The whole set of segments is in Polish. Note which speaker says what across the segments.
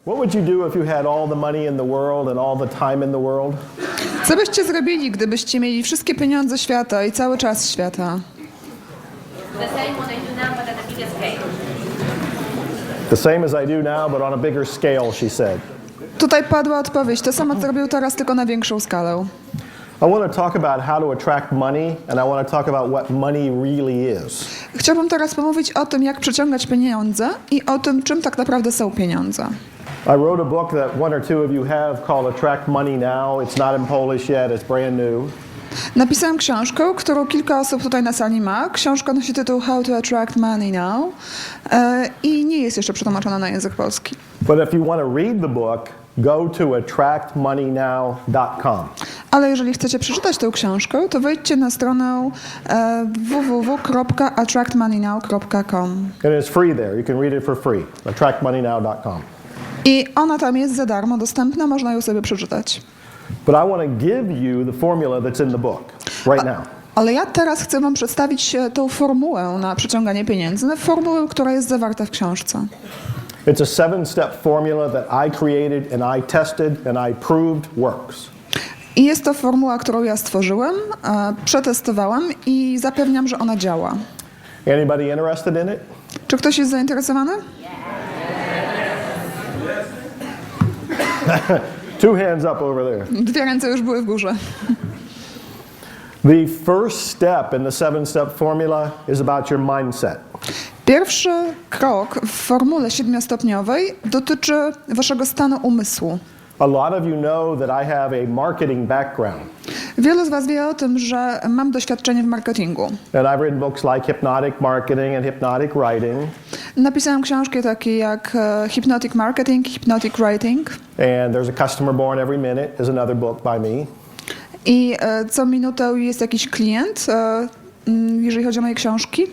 Speaker 1: What would you do if you had all the money in the world and all the time in the world?
Speaker 2: Co byście zrobili, gdybyście mieli wszystkie pieniądze świata i cały czas świata?
Speaker 3: The same what I do now, but at a bigger scale.
Speaker 1: The same as I do now, but on a bigger scale, she said.
Speaker 2: Tutaj padła odpowiedź, to samo co robił teraz, tylko na większą skalę.
Speaker 1: I want to talk about how to attract money, and I want to talk about what money really is.
Speaker 2: Chciałbym teraz pomówić o tym, jak przyciągać pieniądze i o tym, czym tak naprawdę są pieniądze.
Speaker 1: I wrote a book that one or two of you have called Attract Money Now. It's not in Polish yet, it's brand new.
Speaker 2: Napisałam książkę, którą kilka osób tutaj na sali ma. Książka nosi tytuł How to Attract Money Now i nie jest jeszcze przetłumaczona na język polski.
Speaker 1: But if you want to read the book, go to attractmoneynow.com.
Speaker 2: Ale jeżeli chcecie przeczytać tę książkę, to wejdźcie na stronę www.attractmoneynow.com.
Speaker 1: And it's free there. You can read it for free. attractmoneynow.com.
Speaker 2: I ona tam jest za darmo dostępna, można ją sobie przeczytać.
Speaker 1: But I want to give you the formula that's in the book right now.
Speaker 2: Ale ja teraz chcę wam przedstawić tą formułę na przyciąganie pieniędzy, formułę, która jest zawarta w książce.
Speaker 1: It's a 7-step formula that I created and I tested and I proved works.
Speaker 2: I jest to formuła, którą ja stworzyłem, przetestowałam i zapewniam, że ona działa.
Speaker 1: Anybody interested in it?
Speaker 2: Czy ktoś jest zainteresowany?
Speaker 1: Two hands up over there.
Speaker 2: 2 ręce już były w górze.
Speaker 1: The first step in the 7-step formula is about your mindset.
Speaker 2: Pierwszy krok w formule 7-stopniowej dotyczy waszego stanu umysłu.
Speaker 1: A lot of you know that I have a marketing background.
Speaker 2: Wielu z was wie o tym, że mam doświadczenie w marketingu.
Speaker 1: And I've written books like Hypnotic Marketing and Hypnotic Writing.
Speaker 2: Napisałam książki takie jak Hypnotic Marketing, Hypnotic Writing.
Speaker 1: And There's a Customer Born Every Minute is another book by me.
Speaker 2: I co minutę jest jakiś klient, jeżeli chodzi o moje książki.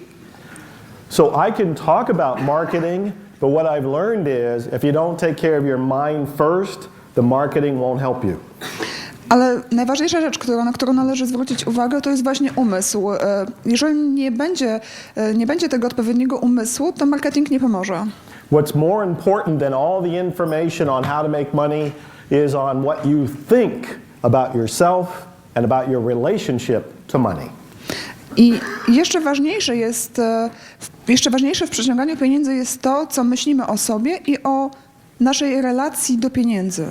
Speaker 1: So I can talk about marketing, but what I've learned is if you don't take care of your mind first, the marketing won't help you.
Speaker 2: Ale najważniejsza rzecz, na którą należy zwrócić uwagę, to jest właśnie umysł. Jeżeli nie będzie tego odpowiedniego umysłu, to marketing nie pomoże.
Speaker 1: What's more important than all the information on how to make money is on what you think about yourself and about your relationship to money.
Speaker 2: I jeszcze ważniejsze w przyciąganiu pieniędzy jest to, co myślimy o sobie i o naszej relacji do pieniędzy.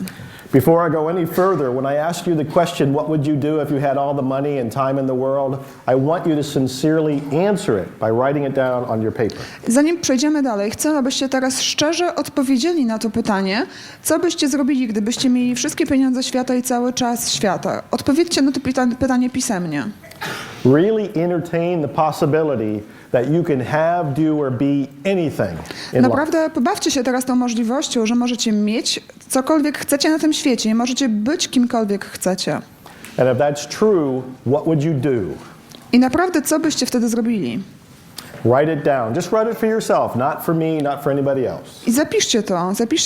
Speaker 1: Before I go any further, when I ask you the question, what would you do if you had all the money and time in the world, I want you to sincerely answer it by writing it down on your paper.
Speaker 2: Zanim przejdziemy dalej, chcę, abyście teraz szczerze odpowiedzieli na to pytanie, co byście zrobili, gdybyście mieli wszystkie pieniądze świata i cały czas świata. Odpowiedzcie na to pytanie pisemnie.
Speaker 1: Really entertain the possibility that you can have, do, or be anything in life.
Speaker 2: Naprawdę pobawcie się teraz tą możliwością, że możecie mieć cokolwiek chcecie na tym świecie i możecie być kimkolwiek chcecie.
Speaker 1: And if that's true, what would you do?
Speaker 2: I naprawdę co byście wtedy zrobili?
Speaker 1: Write it down. Just write it for yourself, not for me, not for anybody else.
Speaker 2: I zapiszcie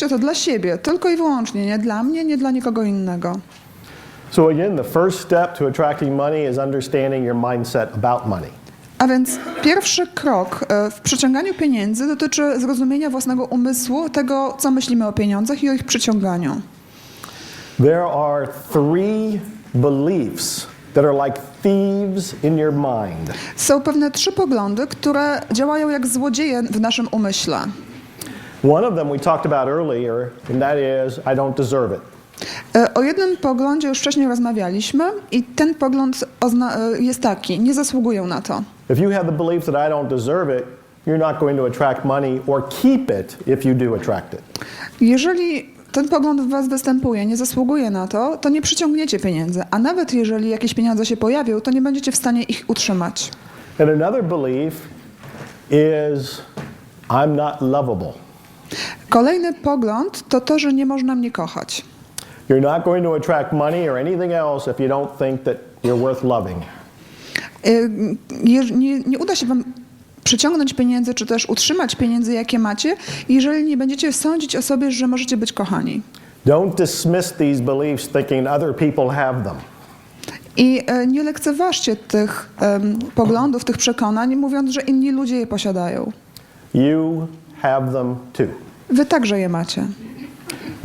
Speaker 2: to dla siebie, tylko i wyłącznie, nie dla mnie, nie dla nikogo innego.
Speaker 1: So again, the first step to attracting money is understanding your mindset about money.
Speaker 2: A więc pierwszy krok w przyciąganiu pieniędzy dotyczy zrozumienia własnego umysłu, tego, co myślimy o pieniądzach i o ich przyciąganiu.
Speaker 1: There are 3 beliefs that are like thieves in your mind.
Speaker 2: Są pewne 3 poglądy, które działają jak złodzieje w naszym umyśle.
Speaker 1: One of them we talked about earlier, and that is, I don't deserve it.
Speaker 2: O jednym poglądzie już wcześniej rozmawialiśmy i ten pogląd jest taki, nie zasługuję na to.
Speaker 1: If you have the belief that I don't deserve it, you're not going to attract money or keep it if you do attract it.
Speaker 2: Jeżeli ten pogląd w was występuje, nie zasługuje na to, to nie przyciągniecie pieniędzy, a nawet jeżeli jakieś pieniądze się pojawią, to nie będziecie w stanie ich utrzymać.
Speaker 1: And another belief is I'm not lovable.
Speaker 2: Kolejny pogląd to to, że nie można mnie kochać.
Speaker 1: You're not going to attract money or anything else if you don't think that you're worth loving.
Speaker 2: Nie uda się wam przyciągnąć pieniędzy, czy też utrzymać pieniędzy, jakie macie, jeżeli nie będziecie sądzić o sobie, że możecie być kochani.
Speaker 1: Don't dismiss these beliefs thinking other people have them.
Speaker 2: I nie lekceważcie tych poglądów, tych przekonań, mówiąc, że inni ludzie je posiadają.
Speaker 1: You have them too.
Speaker 2: Wy także je macie.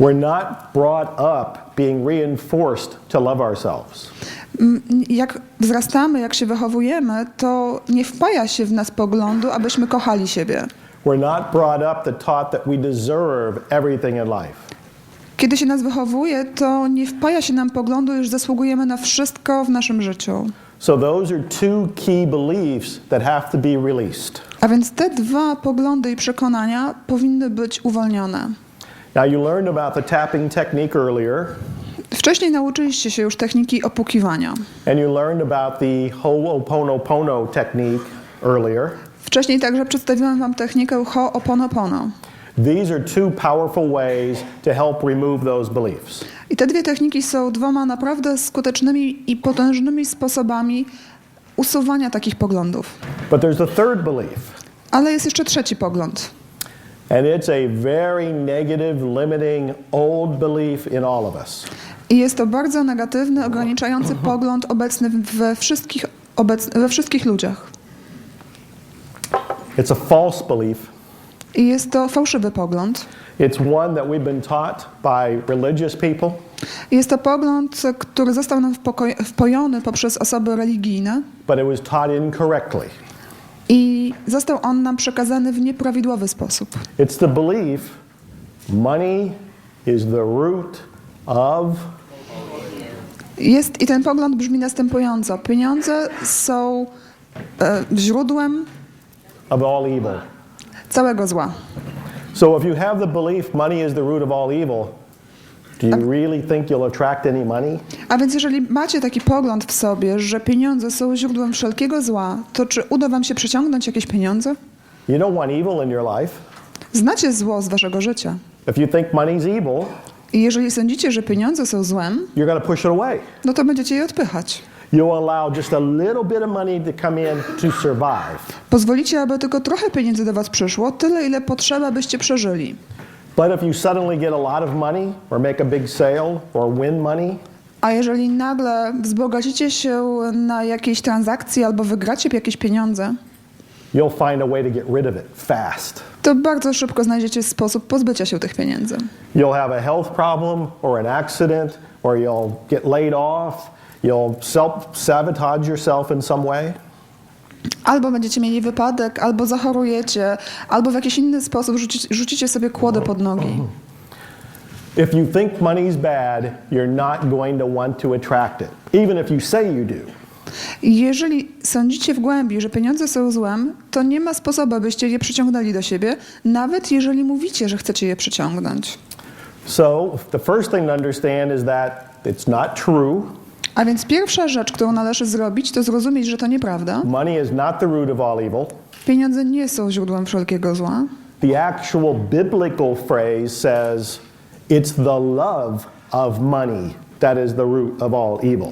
Speaker 1: We're not brought up being reinforced to love ourselves.
Speaker 2: Jak wzrastamy, jak się wychowujemy, to nie wpaja się w nas poglądu, abyśmy kochali siebie.
Speaker 1: We're not brought up taught that we deserve everything in life.
Speaker 2: Kiedy się nas wychowuje, to nie wpaja się nam poglądu, iż zasługujemy na wszystko w naszym życiu.
Speaker 1: So those are two key beliefs that have to be released.
Speaker 2: A więc te dwa poglądy i przekonania powinny być uwolnione.
Speaker 1: Now you learned about the tapping technique earlier,
Speaker 2: Wcześniej nauczyliście się już techniki opukiwania.
Speaker 1: and you learned about the Ho'oponopono technique earlier.
Speaker 2: Wcześniej także przedstawiłem wam technikę Ho'oponopono.
Speaker 1: These are two powerful ways to help remove those beliefs.
Speaker 2: I te dwie techniki są dwoma naprawdę skutecznymi i potężnymi sposobami usuwania takich poglądów.
Speaker 1: But there's a third belief,
Speaker 2: Ale jest jeszcze trzeci pogląd.
Speaker 1: and it's a very negative, limiting, old belief in all of us.
Speaker 2: I jest to bardzo negatywny, ograniczający pogląd obecny we wszystkich ludziach.
Speaker 1: It's a false belief.
Speaker 2: I jest to fałszywy pogląd.
Speaker 1: It's one that we've been taught by religious people,
Speaker 2: Jest to pogląd, który został nam wpojony poprzez osoby religijne
Speaker 1: but it was taught incorrectly.
Speaker 2: i został on nam przekazany w nieprawidłowy sposób.
Speaker 1: It's the belief money is the root of.
Speaker 2: I ten pogląd brzmi następująco. Pieniądze są źródłem
Speaker 1: Of all evil.
Speaker 2: całego zła.
Speaker 1: So if you have the belief money is the root of all evil, do you really think you'll attract any money?
Speaker 2: A więc jeżeli macie taki pogląd w sobie, że pieniądze są źródłem wszelkiego zła, to czy uda wam się przyciągnąć jakieś pieniądze?
Speaker 1: You don't want evil in your life.
Speaker 2: Znacie zło z waszego życia.
Speaker 1: If you think money's evil,
Speaker 2: I jeżeli sądzicie, że pieniądze są złem,
Speaker 1: you're going to push it away.
Speaker 2: no to będziecie je odpychać.
Speaker 1: You'll allow just a little bit of money to come in to survive.
Speaker 2: Pozwolicie, aby tylko trochę pieniędzy do was przyszło, tyle ile potrzeba, byście przeżyli.
Speaker 1: But if you suddenly get a lot of money or make a big sale or win money,
Speaker 2: A jeżeli nagle wzbogacicie się na jakiejś transakcji albo wygracie jakieś pieniądze,
Speaker 1: you'll find a way to get rid of it fast.
Speaker 2: to bardzo szybko znajdziecie sposób pozbycia się tych pieniędzy.
Speaker 1: You'll have a health problem or an accident, or you'll get laid off, you'll self-sabotage yourself in some way.
Speaker 2: Albo będziecie mieli wypadek, albo zachorujecie, albo w jakiś inny sposób rzucicie sobie kłodę pod nogi.
Speaker 1: If you think money's bad, you're not going to want to attract it, even if you say you do.
Speaker 2: Jeżeli sądzicie w głębi, że pieniądze są złem, to nie ma sposobu, abyście je przyciągnęli do siebie, nawet jeżeli mówicie, że chcecie je przyciągnąć.
Speaker 1: So the first thing to understand is that it's not true.
Speaker 2: A więc pierwsza rzecz, którą należy zrobić, to zrozumieć, że to nieprawda.
Speaker 1: Money is not the root of all evil.
Speaker 2: Pieniądze nie są źródłem wszelkiego zła.
Speaker 1: The actual biblical phrase says it's the love of money that is the root of all evil.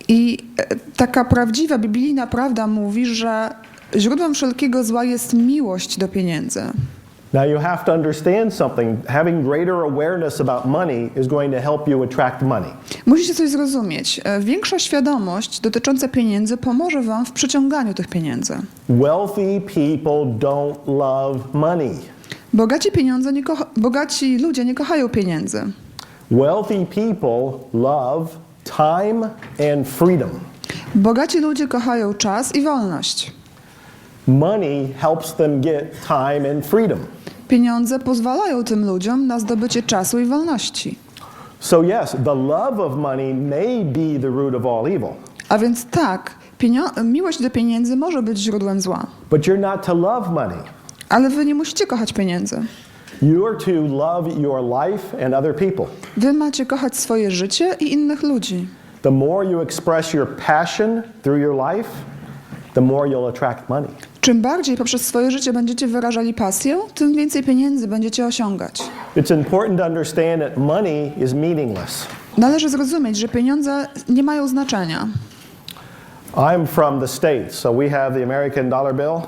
Speaker 2: I taka prawdziwa, biblijna prawda mówi, że źródłem wszelkiego zła jest miłość do pieniędzy.
Speaker 1: Now you have to understand something. Having greater awareness about money is going to help you attract money.
Speaker 2: Musicie coś zrozumieć. Większa świadomość dotycząca pieniędzy pomoże wam w przyciąganiu tych pieniędzy.
Speaker 1: Wealthy people don't love money.
Speaker 2: Bogaci ludzie nie kochają pieniędzy.
Speaker 1: Wealthy people love time and freedom.
Speaker 2: Bogaci ludzie kochają czas i wolność.
Speaker 1: Money helps them get time and freedom.
Speaker 2: Pieniądze pozwalają tym ludziom na zdobycie czasu i wolności.
Speaker 1: So yes, the love of money may be the root of all evil.
Speaker 2: A więc tak, miłość do pieniędzy może być źródłem zła.
Speaker 1: But you're not to love money.
Speaker 2: Ale wy nie musicie kochać pieniędzy.
Speaker 1: You are to love your life and other people.
Speaker 2: Wy macie kochać swoje życie i innych ludzi.
Speaker 1: The more you express your passion through your life, the more you'll attract money.
Speaker 2: Czym bardziej poprzez swoje życie będziecie wyrażali pasję, tym więcej pieniędzy będziecie osiągać.
Speaker 1: It's important to understand that money is meaningless.
Speaker 2: Należy zrozumieć, że pieniądze nie mają znaczenia.
Speaker 1: I'm from the States, so we have the American dollar bill.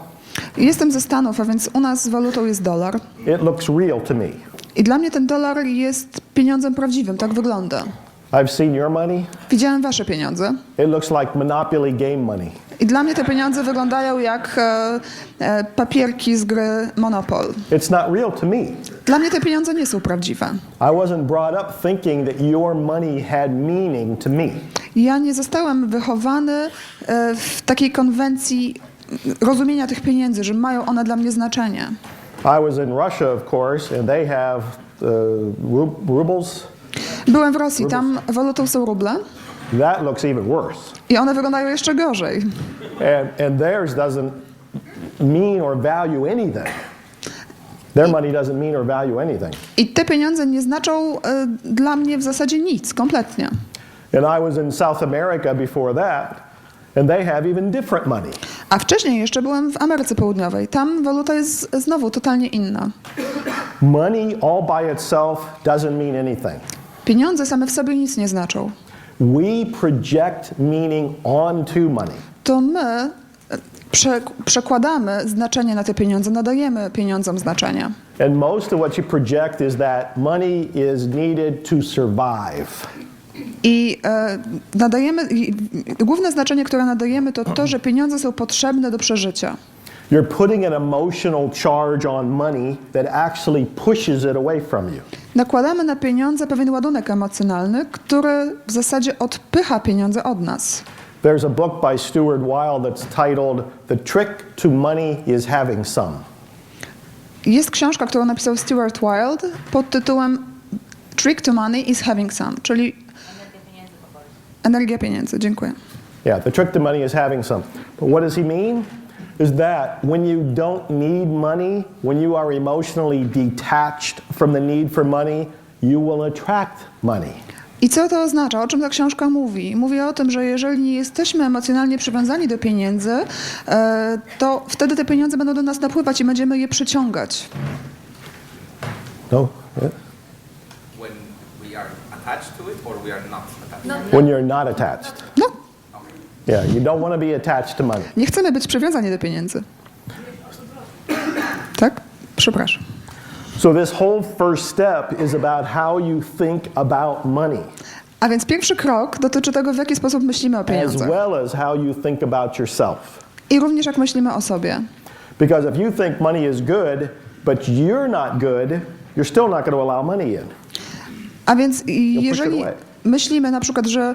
Speaker 2: Jestem ze Stanów, a więc u nas walutą jest dolar.
Speaker 1: It looks real to me.
Speaker 2: I dla mnie ten dolar jest pieniądzem prawdziwym, tak wygląda.
Speaker 1: I've seen your money.
Speaker 2: Widziałem wasze pieniądze.
Speaker 1: It looks like Monopoly game money.
Speaker 2: I dla mnie te pieniądze wyglądają jak papierki z gry Monopol.
Speaker 1: It's not real to me.
Speaker 2: Dla mnie te pieniądze nie są prawdziwe.
Speaker 1: I wasn't brought up thinking that your money had meaning to me.
Speaker 2: Ja nie zostałem wychowany w takiej konwencji rozumienia tych pieniędzy, że mają one dla mnie znaczenie.
Speaker 1: I was in Russia, of course, and they have rubles.
Speaker 2: Byłem w Rosji, tam walutą są ruble
Speaker 1: That looks even worse.
Speaker 2: i one wyglądają jeszcze gorzej.
Speaker 1: And theirs doesn't mean or value anything. Their money doesn't mean or value anything.
Speaker 2: I te pieniądze nie znaczą dla mnie w zasadzie nic, kompletnie.
Speaker 1: And I was in South America before that, and they have even different money.
Speaker 2: A wcześniej jeszcze byłem w Ameryce Południowej. Tam waluta jest znowu totalnie inna.
Speaker 1: Money all by itself doesn't mean anything.
Speaker 2: Pieniądze same w sobie nic nie znaczą.
Speaker 1: We project meaning onto money.
Speaker 2: To my przekładamy znaczenie na te pieniądze, nadajemy pieniądzom znaczenie.
Speaker 1: And most of what you project is that money is needed to survive.
Speaker 2: I główne znaczenie, które nadajemy, to to, że pieniądze są potrzebne do przeżycia.
Speaker 1: You're putting an emotional charge on money that actually pushes it away from you.
Speaker 2: Nakładamy na pieniądze pewien ładunek emocjonalny, który w zasadzie odpycha pieniądze od nas.
Speaker 1: There's a book by Stuart Wilde that's titled The Trick to Money is Having Some.
Speaker 2: Jest książka, którą napisał Stuart Wilde pod tytułem Trick to Money is Having Some, czyli energia pieniędzy. Dziękuję.
Speaker 1: Yeah, the trick to money is having some. But what does he mean? Is that when you don't need money, when you are emotionally detached from the need for money, you will attract money.
Speaker 2: I co to oznacza? O czym ta książka mówi? Mówi o tym, że jeżeli nie jesteśmy emocjonalnie przywiązani do pieniędzy, to wtedy te pieniądze będą do nas napływać i będziemy je przyciągać.
Speaker 1: No? Yeah.
Speaker 4: When we are attached to it or we are not attached?
Speaker 1: When you're not attached.
Speaker 2: No,
Speaker 1: Yeah, you don't want to be attached to money.
Speaker 2: nie chcemy być przywiązani do pieniędzy. Tak? Przepraszam.
Speaker 1: So this whole first step is about how you think about money,
Speaker 2: A więc pierwszy krok dotyczy tego, w jaki sposób myślimy o
Speaker 1: as
Speaker 2: pieniądzach.
Speaker 1: well as how you think about yourself.
Speaker 2: I również jak myślimy o sobie.
Speaker 1: Because if you think money is good, but you're not good, you're still not going to allow money in.
Speaker 2: A więc
Speaker 1: push
Speaker 2: jeżeli
Speaker 1: it away.
Speaker 2: myślimy na przykład, że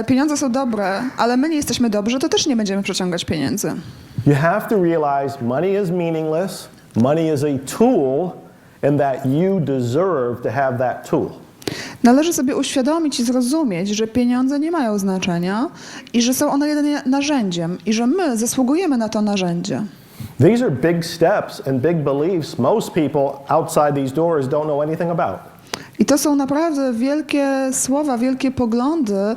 Speaker 2: pieniądze są dobre, ale my nie jesteśmy dobrzy, to też nie będziemy przyciągać pieniędzy.
Speaker 1: You have to realize money is meaningless, money is a tool, and that you deserve to have that tool.
Speaker 2: Należy sobie uświadomić i zrozumieć, że pieniądze nie mają znaczenia i że są one jedynie narzędziem i że my zasługujemy na to narzędzie.
Speaker 1: These are big steps and big beliefs most people outside these doors don't know anything about.
Speaker 2: I to są naprawdę wielkie słowa, wielkie poglądy,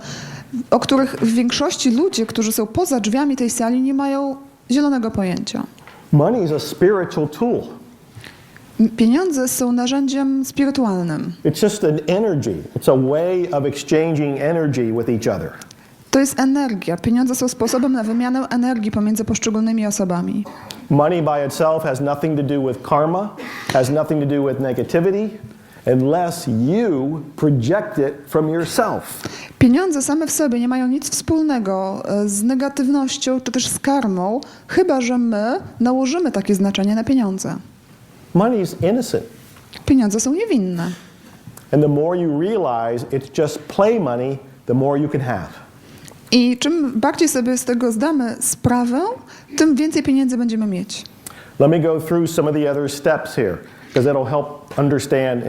Speaker 2: o których w większości ludzie, którzy są poza drzwiami tej sali, nie mają zielonego pojęcia.
Speaker 1: Money is a spiritual tool.
Speaker 2: Pieniądze są narzędziem spirytualnym.
Speaker 1: It's just an energy. It's a way of exchanging energy with each other.
Speaker 2: To jest energia. Pieniądze są sposobem na wymianę energii pomiędzy poszczególnymi osobami.
Speaker 1: Money by itself has nothing to do with karma, has nothing to do with negativity, unless you project it from yourself.
Speaker 2: Pieniądze same w sobie nie mają nic wspólnego z negatywnością czy też z karmą, chyba że my nałożymy takie znaczenie na pieniądze.
Speaker 1: Money is innocent.
Speaker 2: Pieniądze są niewinne.
Speaker 1: And the more you realize it's just play money, the more you can have.
Speaker 2: I czym bardziej sobie z tego zdamy sprawę, tym więcej pieniędzy będziemy mieć.
Speaker 1: Let me go through some of the other steps here, because it'll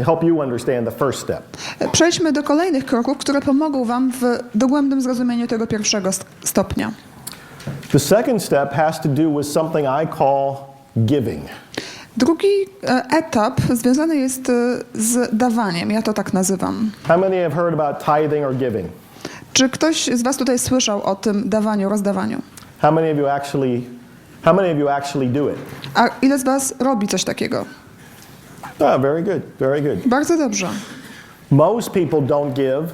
Speaker 1: help you understand the first step.
Speaker 2: Przejdźmy do kolejnych kroków, które pomogą wam w dogłębnym zrozumieniu tego pierwszego stopnia.
Speaker 1: The second step has to do with something I call giving.
Speaker 2: Drugi etap związany jest z dawaniem, ja to tak nazywam.
Speaker 1: How many have heard about tithing or giving?
Speaker 2: Czy ktoś z was tutaj słyszał o tym dawaniu, rozdawaniu?
Speaker 1: How many of you actually do it?
Speaker 2: A ile z was robi coś takiego?
Speaker 1: Ah, very good, very good.
Speaker 2: Bardzo dobrze.
Speaker 1: Most people don't give.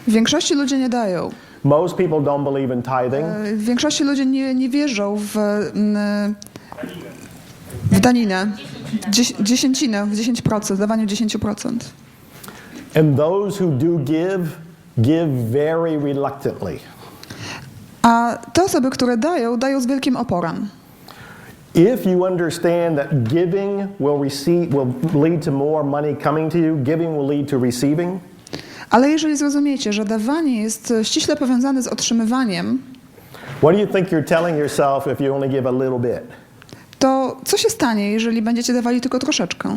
Speaker 2: W większości ludzie nie dają.
Speaker 1: Most people don't believe in tithing.
Speaker 2: W większości ludzie nie wierzą w daninę, dziesięcinę, w 10%, dawaniu 10%.
Speaker 1: And those who do give very reluctantly.
Speaker 2: A te osoby, które dają z wielkim oporem.
Speaker 1: If you understand that giving will lead to more money coming to you, giving will lead to receiving.
Speaker 2: Ale jeżeli zrozumiecie, że dawanie jest ściśle powiązane z otrzymywaniem,
Speaker 1: What do you think you're telling yourself if you only give a little bit?
Speaker 2: to co się stanie, jeżeli będziecie dawali tylko troszeczkę?
Speaker 3: I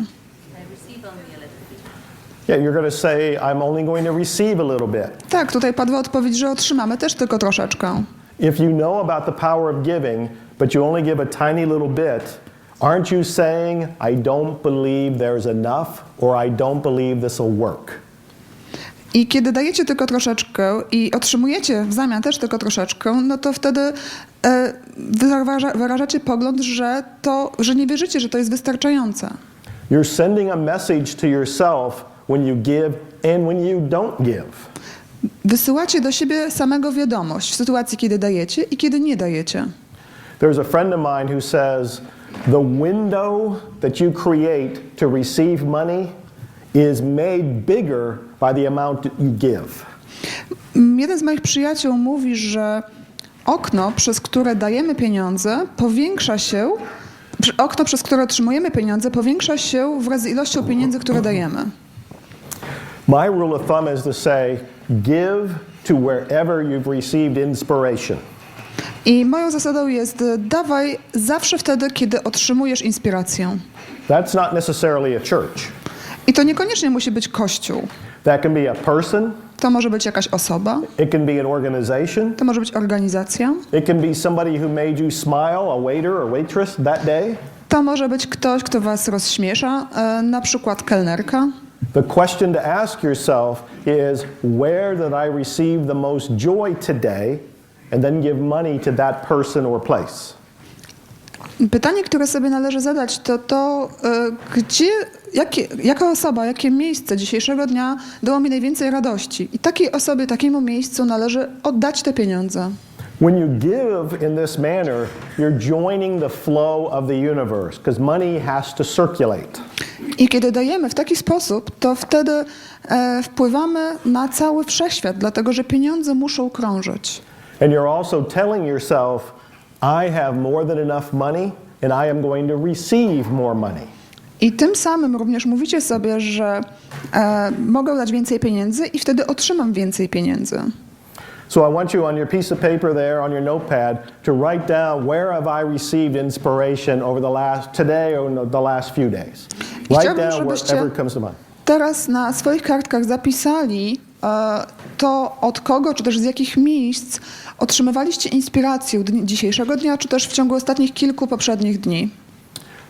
Speaker 3: receive only a little bit.
Speaker 1: Yeah, you're going to say, I'm only going to receive a little bit.
Speaker 2: Tak, tutaj padła odpowiedź, że otrzymamy też tylko troszeczkę.
Speaker 1: If you know about the power of giving, but you only give a tiny little bit, aren't you saying, I don't believe there's enough, or I don't believe this will work?
Speaker 2: I kiedy dajecie tylko troszeczkę i otrzymujecie w zamian też tylko troszeczkę, no to wtedy wyrażacie pogląd, że nie wierzycie, że to jest wystarczające.
Speaker 1: You're sending a message to yourself when you give and when you don't give.
Speaker 2: Wysyłacie do siebie samego wiadomość w sytuacji, kiedy dajecie i kiedy nie dajecie.
Speaker 1: There's a friend of mine who says, the window that you create to receive money is made bigger by the amount that you give.
Speaker 2: Jeden z moich przyjaciół mówi, że okno, przez które dajemy pieniądze, okno, przez które otrzymujemy pieniądze, powiększa się wraz z ilością pieniędzy, które dajemy.
Speaker 1: My rule of thumb is to say, give to wherever you've received inspiration.
Speaker 2: I moją zasadą jest dawaj zawsze wtedy, kiedy otrzymujesz inspirację.
Speaker 1: That's not necessarily a church.
Speaker 2: I to niekoniecznie musi być kościół.
Speaker 1: That can be a person.
Speaker 2: To może być jakaś osoba.
Speaker 1: It can be an organization.
Speaker 2: To może być organizacja.
Speaker 1: It can be somebody who made you smile, a waiter or waitress that day.
Speaker 2: To może być ktoś, kto was rozśmiesza, na przykład kelnerka.
Speaker 1: The question to ask yourself is, where did I receive the most joy today? And then give money to that person or place.
Speaker 2: Pytanie, które sobie należy zadać, to jaka osoba, jakie miejsce dzisiejszego dnia dało mi najwięcej radości. I takiej osobie, takiemu miejscu należy oddać te pieniądze.
Speaker 1: When you give in this manner, you're joining the flow of the universe, because money has to circulate.
Speaker 2: I kiedy dajemy w taki sposób, to wtedy wpływamy na cały wszechświat, dlatego że pieniądze muszą krążyć.
Speaker 1: And you're also telling yourself, I have more than enough money, and I am going to receive more money.
Speaker 2: I tym samym również mówicie sobie, że mogę dać więcej pieniędzy i wtedy otrzymam więcej pieniędzy.
Speaker 1: So I want you on your piece of paper there, on your notepad, to write down where have I received inspiration over today or the last few days. Write down wherever it comes to mind.
Speaker 2: Teraz na swoich kartkach zapisali to, od kogo, czy też z jakich miejsc otrzymywaliście inspirację dzisiejszego dnia, czy też w ciągu ostatnich kilku poprzednich dni.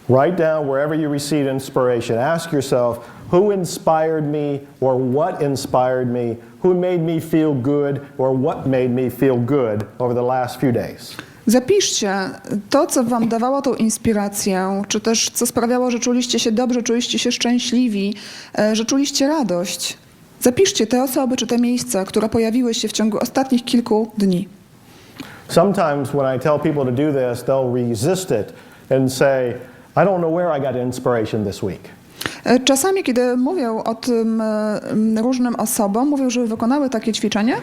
Speaker 1: Write down wherever you receive inspiration. Ask yourself, who inspired me or what inspired me? Who made me feel good or what made me feel good over the last few days?
Speaker 2: Zapiszcie to, co wam dawało tą inspirację, czy też co sprawiało, że czuliście się dobrze, czuliście się szczęśliwi, że czuliście radość. Zapiszcie te osoby czy te miejsca, które pojawiły się w ciągu ostatnich kilku dni.
Speaker 1: Sometimes when I tell people to do this, they'll resist it and say, I don't know where I got inspiration this week.
Speaker 2: Czasami, kiedy mówię o tym różnym osobom, mówią, że wykonały takie ćwiczenie,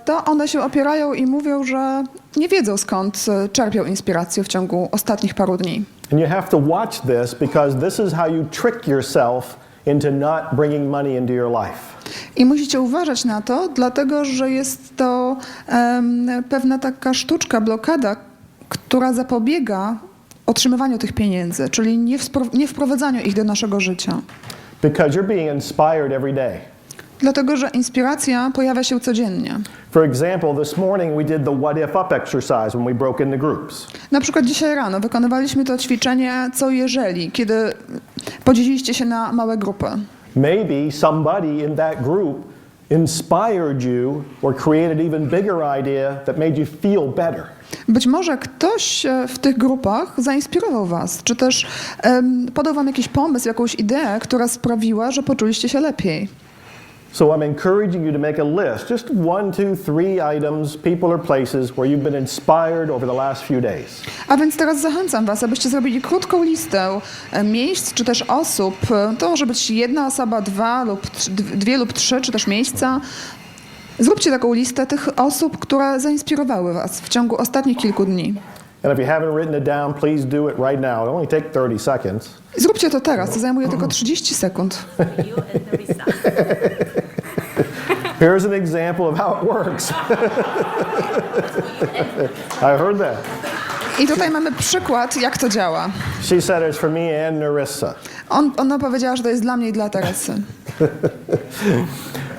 Speaker 2: to one się opierają i mówią, że nie wiedzą, skąd czerpią inspirację w ciągu ostatnich paru dni.
Speaker 1: And you have to watch this because this is how you trick yourself into not bringing money into your life.
Speaker 2: I musicie uważać na to, dlatego że jest to pewna taka sztuczka, blokada, która zapobiega otrzymywaniu tych pieniędzy, czyli nie wprowadzaniu ich do naszego życia.
Speaker 1: Because you're being inspired every day.
Speaker 2: Dlatego, że inspiracja pojawia się codziennie.
Speaker 1: For example, this morning we did the what if up exercise when we broke into groups.
Speaker 2: Na przykład dzisiaj rano wykonywaliśmy to ćwiczenie co jeżeli, kiedy podzieliliście się na małe grupy.
Speaker 1: Maybe somebody in that group inspired you or created even bigger idea that made you feel better.
Speaker 2: Być może ktoś w tych grupach zainspirował was, czy też podał wam jakiś pomysł, jakąś ideę, która sprawiła, że poczuliście się lepiej.
Speaker 1: So I'm encouraging you to make a list, just 1, 2, 3 items, people or places where you've been inspired over the last few days.
Speaker 2: A więc teraz zachęcam was, abyście zrobili krótką listę miejsc, czy też osób. To może być jedna osoba, dwie lub trzy, czy też miejsca. Zróbcie taką listę tych osób, które zainspirowały was w ciągu ostatnich kilku dni.
Speaker 1: And if you haven't written it down, please do it right now. It only take 30 seconds.
Speaker 2: Zróbcie to teraz, to zajmuje tylko 30 sekund.
Speaker 3: You and Teresa.
Speaker 1: Here's an example of how it works. I heard that.
Speaker 2: I tutaj mamy przykład, jak to działa.
Speaker 1: She said it's for me and Narissa.
Speaker 2: Ona powiedziała, że to jest dla mnie i dla Teresy.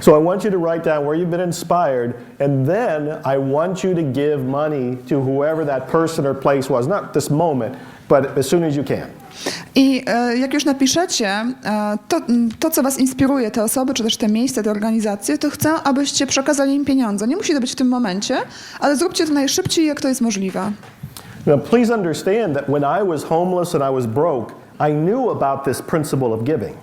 Speaker 1: So I want you to write down where you've been inspired, and then I want you to give money to whoever that person or place was. Not this moment, but as soon as you can.
Speaker 2: I jak już napiszecie to, co was inspiruje, te osoby, czy też te miejsca, te organizacje, to chcę, abyście przekazali im pieniądze. Nie musi to być w tym momencie, ale zróbcie to najszybciej, jak to jest możliwe.
Speaker 1: Now, please understand that when I was homeless and I was broke, I knew about this principle of giving.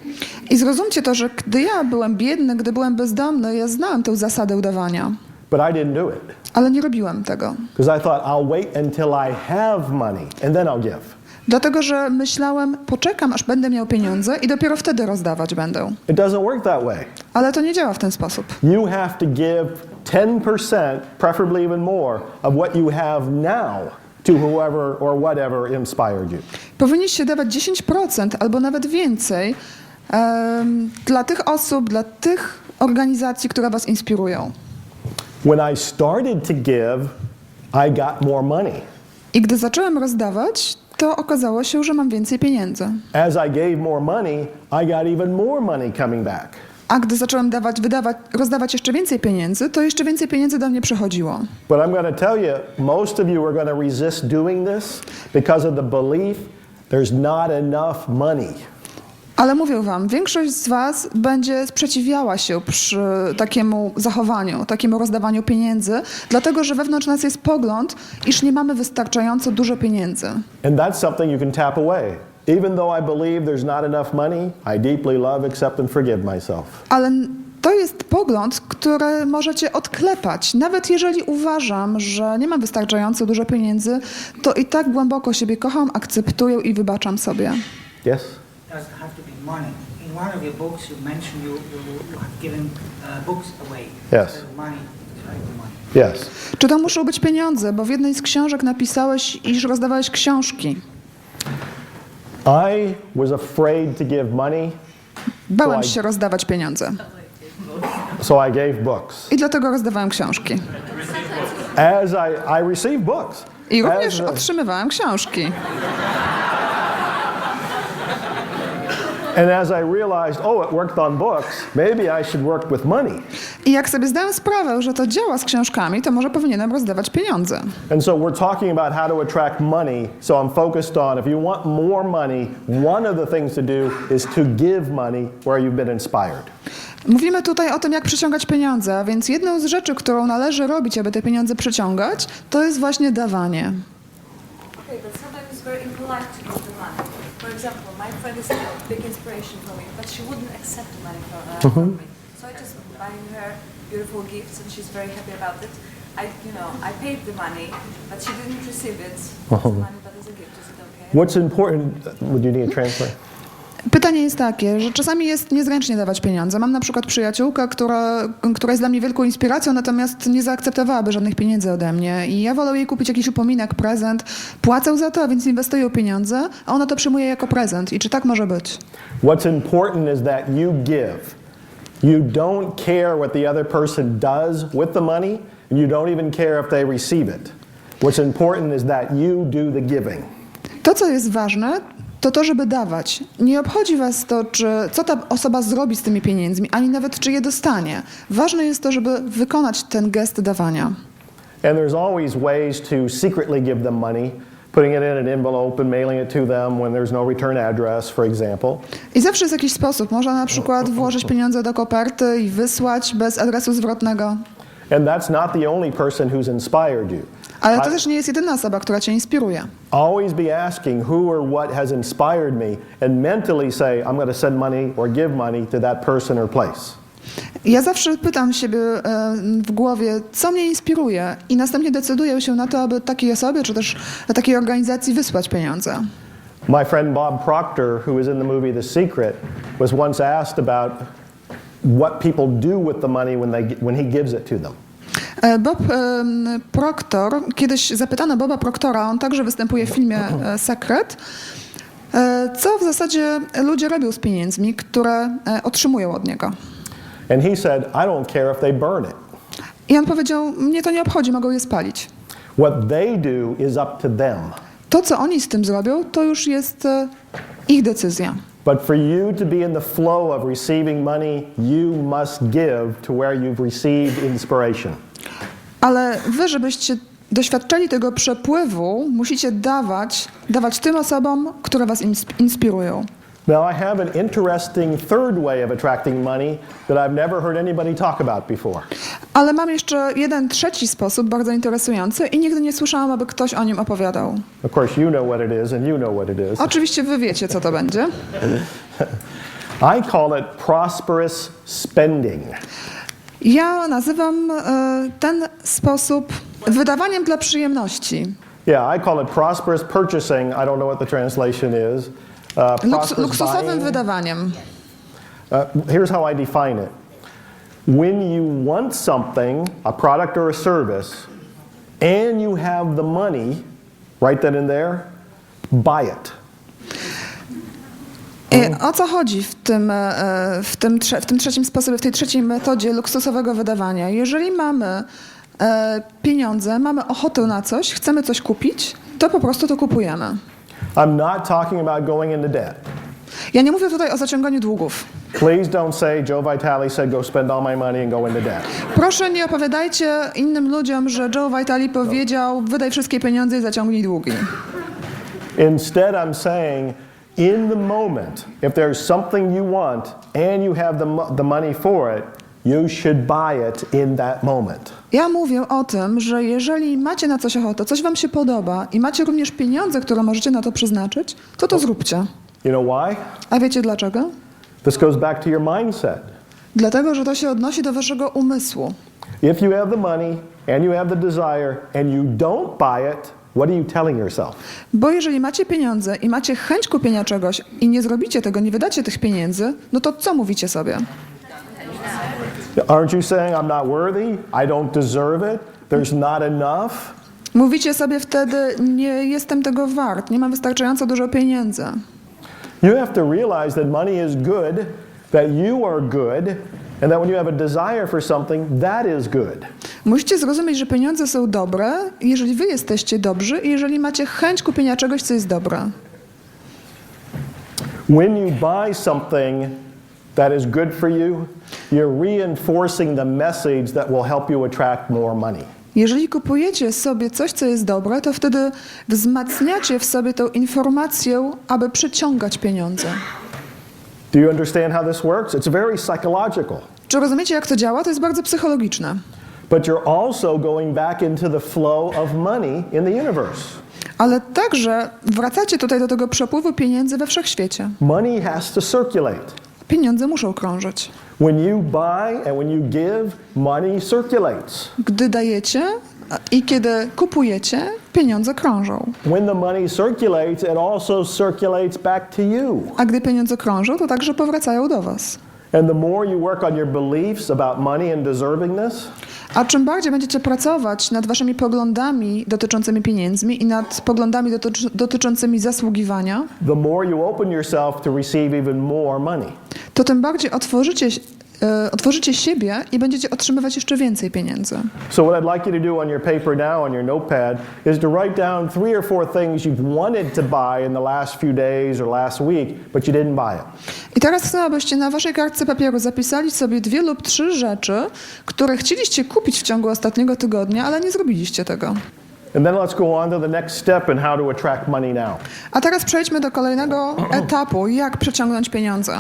Speaker 2: I zrozumcie to, że gdy ja byłem biedny, gdy byłem bezdomny, ja znałem tę zasadę udawania.
Speaker 1: But I didn't do it.
Speaker 2: Ale nie robiłem tego.
Speaker 1: Because I thought, I'll wait until I have money, and then I'll give.
Speaker 2: Dlatego, że myślałem, poczekam, aż będę miał pieniądze i dopiero wtedy rozdawać będę.
Speaker 1: It doesn't work that way.
Speaker 2: Ale to nie działa w ten sposób.
Speaker 1: You have to give 10%, preferably even more, of what you have now to whoever or whatever inspired you.
Speaker 2: Powinniście dawać 10% albo nawet więcej dla tych osób, dla tych organizacji, które was inspirują.
Speaker 1: When I started to give, I got more money.
Speaker 2: I gdy zacząłem rozdawać, to okazało się, że mam więcej pieniędzy.
Speaker 1: As I gave more money, I got even more money coming back.
Speaker 2: A gdy zacząłem rozdawać jeszcze więcej pieniędzy, to jeszcze więcej pieniędzy do mnie przychodziło.
Speaker 1: But I'm going to tell you, most of you are going to resist doing this because of the belief there's not enough money.
Speaker 2: Ale mówię wam, większość z was będzie sprzeciwiała się przy takiemu zachowaniu, takiemu rozdawaniu pieniędzy, dlatego że wewnątrz nas jest pogląd, iż nie mamy wystarczająco dużo pieniędzy.
Speaker 1: And that's something you can tap away. Even though I believe there's not enough money, I deeply love, accept and forgive myself.
Speaker 2: Ale to jest pogląd, który możecie odklepać. Nawet jeżeli uważam, że nie mam wystarczająco dużo pieniędzy, to i tak głęboko siebie kocham, akceptuję i wybaczam sobie.
Speaker 1: Yes?
Speaker 5: Doesn't have to be money. In one of your books, you mentioned you have given books away.
Speaker 1: Yes.
Speaker 5: Money, like money.
Speaker 1: Yes.
Speaker 2: Czy to muszą być pieniądze? Bo w jednej z książek napisałeś, iż rozdawałeś książki.
Speaker 1: I was afraid to give money,
Speaker 2: Bałem się rozdawać pieniądze.
Speaker 1: so I gave books.
Speaker 2: I dlatego rozdawałem książki.
Speaker 1: As I received books.
Speaker 2: I również
Speaker 1: As,
Speaker 2: otrzymywałem książki.
Speaker 1: and as I realized, oh, it worked on books, maybe I should work with money.
Speaker 2: I jak sobie zdałem sprawę, że to działa z książkami, to może powinienem rozdawać pieniądze.
Speaker 1: And so we're talking about how to attract money. So I'm focused on, if you want more money, one of the things to do is to give money where you've been inspired.
Speaker 2: Mówimy tutaj o tym, jak przyciągać pieniądze, a więc jedną z rzeczy, którą należy robić, aby te pieniądze przyciągać, to jest właśnie dawanie.
Speaker 6: Okay, but sometimes it's very impolite to give the money. For example, my friend is a big inspiration for me, but she wouldn't accept the money from me. So I just buying her beautiful gifts, and she's very happy about it. I paid the money, but she didn't receive it as money, but as a gift. Is it okay?
Speaker 1: What's important, would you need a translator?
Speaker 2: Pytanie jest takie, że czasami jest niezręcznie dawać pieniądze. Mam na przykład przyjaciółkę, która jest dla mnie wielką inspiracją, natomiast nie zaakceptowałaby żadnych pieniędzy ode mnie. I ja wolę jej kupić jakiś upominek, prezent. Płacę za to, a więc inwestuję pieniądze, a ona to przyjmuje jako prezent. I czy tak może być?
Speaker 1: What's important is that you give. You don't care what the other person does with the money, and you don't even care if they receive it. What's important is that you do the giving.
Speaker 2: To, co jest ważne, to, żeby dawać. Nie obchodzi was to, co ta osoba zrobi z tymi pieniędzmi, ani nawet czy je dostanie. Ważne jest to, żeby wykonać ten gest dawania.
Speaker 1: And there's always ways to secretly give them money, putting it in an envelope and mailing it to them when there's no return address, for example.
Speaker 2: I zawsze jest jakiś sposób. Można na przykład włożyć pieniądze do koperty i wysłać bez adresu zwrotnego.
Speaker 1: And that's not the only person who's inspired you.
Speaker 2: Ale to też nie jest jedyna osoba, która cię inspiruje.
Speaker 1: Always be asking who or what has inspired me and mentally say, I'm going to send money or give money to that person or place.
Speaker 2: Ja zawsze pytam siebie w głowie, co mnie inspiruje i następnie decyduję się na to, aby takiej osobie czy też takiej organizacji wysłać pieniądze.
Speaker 1: My friend Bob Proctor, who was in the movie The Secret, was once asked about what people do with the money when he gives it to them.
Speaker 2: Bob Proctor, kiedyś zapytano Boba Proctora, on także występuje w filmie Sekret, co w zasadzie ludzie robią z pieniędzmi, które otrzymują od niego.
Speaker 1: And he said, I don't care if they burn it.
Speaker 2: I on powiedział, mnie to nie obchodzi, mogą je spalić.
Speaker 1: What they do is up to them.
Speaker 2: To, co oni z tym zrobią, to już jest ich decyzja.
Speaker 1: But for you to be in the flow of receiving money, you must give to where you've received inspiration.
Speaker 2: Ale wy, żebyście doświadczali tego przepływu, musicie dawać tym osobom, które was inspirują.
Speaker 1: Now I have an interesting third way of attracting money that I've never heard anybody talk about before.
Speaker 2: Ale mam jeszcze jeden trzeci sposób, bardzo interesujący i nigdy nie słyszałam, aby ktoś o nim opowiadał.
Speaker 1: Of course, you know what it is and you know what it is.
Speaker 2: Oczywiście wy wiecie, co to będzie.
Speaker 1: I call it prosperous spending.
Speaker 2: Ja nazywam ten sposób wydawaniem dla przyjemności.
Speaker 1: Yeah, I call it prosperous purchasing. I don't know what the translation is. Prosperous
Speaker 2: Luksusowym
Speaker 1: buying.
Speaker 2: wydawaniem.
Speaker 1: Here's how I define it. When you want something, a product or a service, and you have the money, right then and there, buy it.
Speaker 2: O co chodzi w tym trzecim sposobie, w tej trzeciej metodzie luksusowego wydawania? Jeżeli mamy pieniądze, mamy ochotę na coś, chcemy coś kupić, to po prostu to kupujemy.
Speaker 1: I'm not talking about going into debt.
Speaker 2: Ja nie mówię tutaj o zaciąganiu długów.
Speaker 1: Please don't say Joe Vitale said go spend all my money and go into debt.
Speaker 2: Proszę nie opowiadajcie innym ludziom, że Joe Vitale powiedział wydaj wszystkie pieniądze i zaciągnij długi.
Speaker 1: Instead, I'm saying in the moment, if there's something you want and you have the money for it, you should buy it in that moment.
Speaker 2: Ja mówię o tym, że jeżeli macie na coś ochotę, coś wam się podoba i macie również pieniądze, które możecie na to przeznaczyć, to zróbcie.
Speaker 1: You know why?
Speaker 2: A wiecie dlaczego?
Speaker 1: This goes back to your mindset.
Speaker 2: Dlatego, że to się odnosi do waszego umysłu.
Speaker 1: If you have the money and you have the desire and you don't buy it, what are you telling yourself?
Speaker 2: Bo jeżeli macie pieniądze i macie chęć kupienia czegoś i nie zrobicie tego, nie wydacie tych pieniędzy, no to co mówicie sobie?
Speaker 1: Aren't you saying I'm not worthy? I don't deserve it? There's not enough?
Speaker 2: Mówicie sobie wtedy, nie jestem tego wart, nie mam wystarczająco dużo pieniędzy.
Speaker 1: You have to realize that money is good, that you are good, and that when you have a desire for something, that is good.
Speaker 2: Musicie zrozumieć, że pieniądze są dobre, jeżeli wy jesteście dobrzy i jeżeli macie chęć kupienia czegoś, co jest dobre.
Speaker 1: When you buy something that is good for you, you're reinforcing the message that will help you attract more money.
Speaker 2: Jeżeli kupujecie sobie coś, co jest dobre, to wtedy wzmacniacie w sobie tę informację, aby przyciągać pieniądze.
Speaker 1: Do you understand how this works? It's very psychological.
Speaker 2: Czy rozumiecie, jak to działa? To jest bardzo psychologiczne.
Speaker 1: But you're also going back into the flow of money in the universe.
Speaker 2: Ale także wracacie tutaj do tego przepływu pieniędzy we wszechświecie.
Speaker 1: Money has to circulate.
Speaker 2: Pieniądze muszą krążyć.
Speaker 1: When you buy and when you give, money circulates.
Speaker 2: Gdy dajecie i kiedy kupujecie, pieniądze krążą.
Speaker 1: When the money circulates, it also circulates back to you.
Speaker 2: A gdy pieniądze krążą, to także powracają do was.
Speaker 1: And the more you work on your beliefs about money and deservingness,
Speaker 2: A czym bardziej będziecie pracować nad waszymi poglądami dotyczącymi pieniędzmi i nad poglądami dotyczącymi zasługiwania,
Speaker 1: the more you open yourself to receive even more money.
Speaker 2: to tym bardziej otworzycie siebie i będziecie otrzymywać jeszcze więcej pieniędzy.
Speaker 1: So what I'd like you to do on your paper now, on your notepad, is to write down 3 or 4 things you've wanted to buy in the last few days or last week, but you didn't buy it.
Speaker 2: I teraz chcę, abyście na waszej kartce papieru zapisali sobie 2 lub 3 rzeczy, które chcieliście kupić w ciągu ostatniego tygodnia, ale nie zrobiliście tego.
Speaker 1: And then let's go on to the next step in how to attract money now.
Speaker 2: A teraz przejdźmy do kolejnego etapu, jak przyciągnąć pieniądze.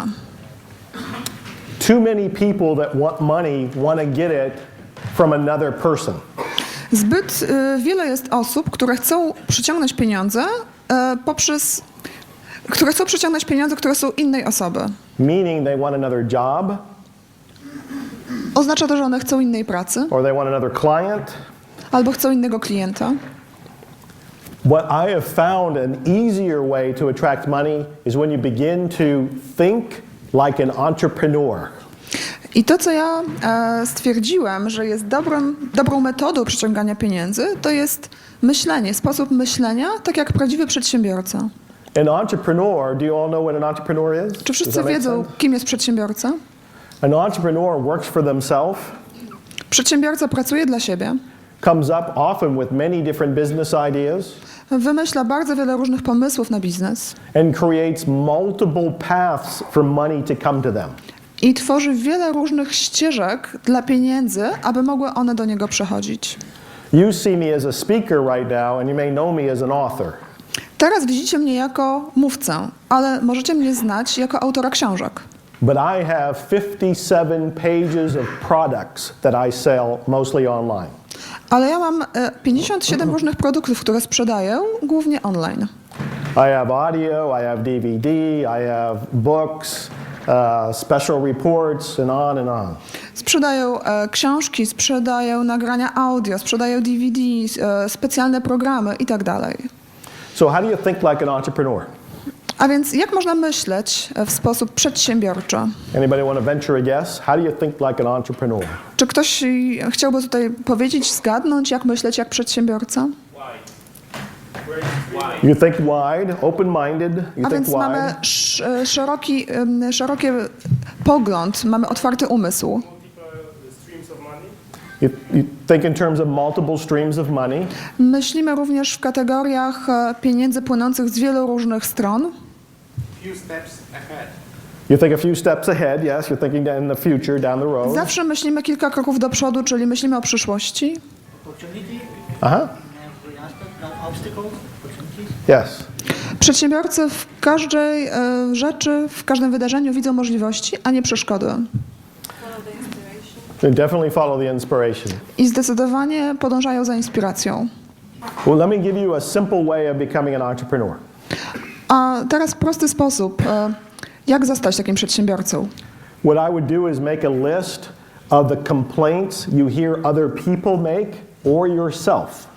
Speaker 1: Too many people that want money want to get it from another person.
Speaker 2: Zbyt wiele jest osób, które chcą przyciągnąć pieniądze które są innej osoby.
Speaker 1: Meaning they want another job,
Speaker 2: Oznacza to, że one chcą innej pracy,
Speaker 1: or they want another client.
Speaker 2: albo chcą innego klienta.
Speaker 1: What I have found an easier way to attract money is when you begin to think like an entrepreneur.
Speaker 2: I to, co ja stwierdziłem, że jest dobrą metodą przyciągania pieniędzy, to jest myślenie, sposób myślenia, tak jak prawdziwy przedsiębiorca.
Speaker 1: An entrepreneur, do you all know what an entrepreneur is?
Speaker 2: Czy
Speaker 1: Does
Speaker 2: wszyscy
Speaker 1: that make
Speaker 2: wiedzą,
Speaker 1: sense?
Speaker 2: kim jest przedsiębiorca?
Speaker 1: An entrepreneur works for themselves,
Speaker 2: Przedsiębiorca pracuje dla siebie,
Speaker 1: comes up often with many different business ideas,
Speaker 2: wymyśla bardzo wiele różnych pomysłów na biznes
Speaker 1: and creates multiple paths for money to come to them.
Speaker 2: i tworzy wiele różnych ścieżek dla pieniędzy, aby mogły one do niego przechodzić.
Speaker 1: You see me as a speaker right now, and you may know me as an author.
Speaker 2: Teraz widzicie mnie jako mówcę, ale możecie mnie znać jako autora książek.
Speaker 1: But I have 57 pages of products that I sell mostly online.
Speaker 2: Ale ja mam 57 różnych produktów, które sprzedaję, głównie online.
Speaker 1: I have audio, I have DVD, I have books, special reports, and on.
Speaker 2: Sprzedaję książki, sprzedaję nagrania audio, sprzedaję DVD, specjalne programy i tak dalej.
Speaker 1: So how do you think like an entrepreneur?
Speaker 2: A więc jak można myśleć w sposób przedsiębiorczy?
Speaker 1: Anybody want to venture a guess? How do you think like an entrepreneur?
Speaker 2: Czy ktoś chciałby tutaj powiedzieć, zgadnąć, jak myśleć jak przedsiębiorca?
Speaker 1: You think wide, open-minded, you
Speaker 2: A
Speaker 1: think
Speaker 2: więc mamy
Speaker 1: wide.
Speaker 2: szeroki pogląd, mamy otwarty umysł.
Speaker 1: You think in terms of multiple streams of money.
Speaker 2: Myślimy również w kategoriach pieniędzy płynących z wielu różnych stron.
Speaker 4: Few steps ahead.
Speaker 1: You think a few steps ahead, yes, you're thinking in the future, down the road.
Speaker 2: Zawsze myślimy kilka kroków do przodu, czyli myślimy o przyszłości.
Speaker 5: Opportunity
Speaker 1: Uh-huh.
Speaker 5: in every aspect, not obstacles, opportunities.
Speaker 1: Yes.
Speaker 2: Przedsiębiorcy w każdej rzeczy, w każdym wydarzeniu widzą możliwości, a nie przeszkody.
Speaker 6: Follow the inspiration.
Speaker 1: They definitely follow the inspiration.
Speaker 2: I zdecydowanie podążają za inspiracją.
Speaker 1: Well, let me give you a simple way of becoming an entrepreneur.
Speaker 2: A teraz prosty sposób, jak zostać takim przedsiębiorcą.
Speaker 1: What I would do is make a list of the complaints you hear other people make or yourself.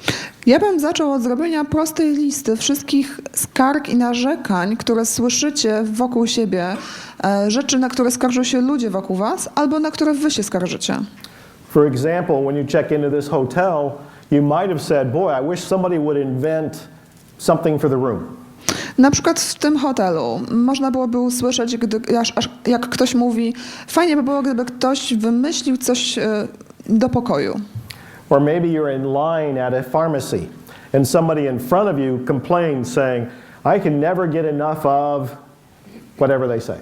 Speaker 2: Ja bym zaczął od zrobienia prostej listy wszystkich skarg i narzekań, które słyszycie wokół siebie, rzeczy, na które skarżą się ludzie wokół was, albo na które wy się skarżycie.
Speaker 1: For example, when you check into this hotel, you might have said, boy, I wish somebody would invent something for the room.
Speaker 2: Na przykład w tym hotelu można byłoby usłyszeć, jak ktoś mówi, fajnie by było, gdyby ktoś wymyślił coś do pokoju.
Speaker 1: Or maybe you're in line at a pharmacy and somebody in front of you complains saying, I can never get enough of whatever they say.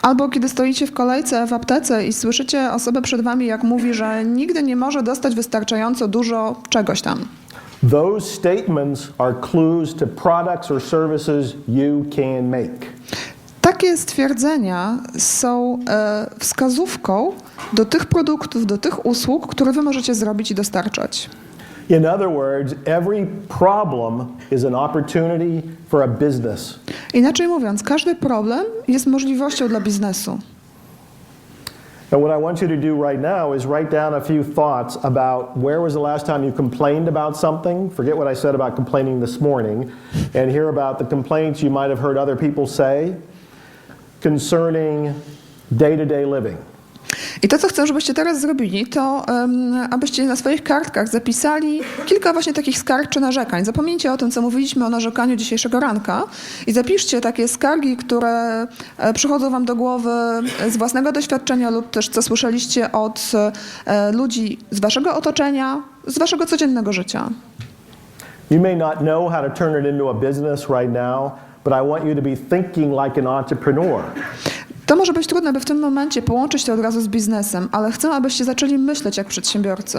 Speaker 2: Albo kiedy stoicie w kolejce w aptece i słyszycie osobę przed wami, jak mówi, że nigdy nie może dostać wystarczająco dużo czegoś tam.
Speaker 1: Those statements are clues to products or services you can make.
Speaker 2: Takie stwierdzenia są wskazówką do tych produktów, do tych usług, które wy możecie zrobić i dostarczać.
Speaker 1: In other words, every problem is an opportunity for a business.
Speaker 2: Inaczej mówiąc, każdy problem jest możliwością dla biznesu.
Speaker 1: And what I want you to do right now is write down a few thoughts about where was the last time you complained about something. Forget what I said about complaining this morning, and hear about the complaints you might have heard other people say concerning day-to-day living.
Speaker 2: I to, co chcę, żebyście teraz zrobili, to abyście na swoich kartkach zapisali kilka właśnie takich skarg czy narzekań. Zapomnijcie o tym, co mówiliśmy o narzekaniu dzisiejszego ranka i zapiszcie takie skargi, które przychodzą wam do głowy z własnego doświadczenia lub też co słyszeliście od ludzi z waszego otoczenia, z waszego codziennego życia.
Speaker 1: You may not know how to turn it into a business right now, but I want you to be thinking like an entrepreneur.
Speaker 2: To może być trudne, by w tym momencie połączyć to od razu z biznesem, ale chcę, abyście zaczęli myśleć jak przedsiębiorcy.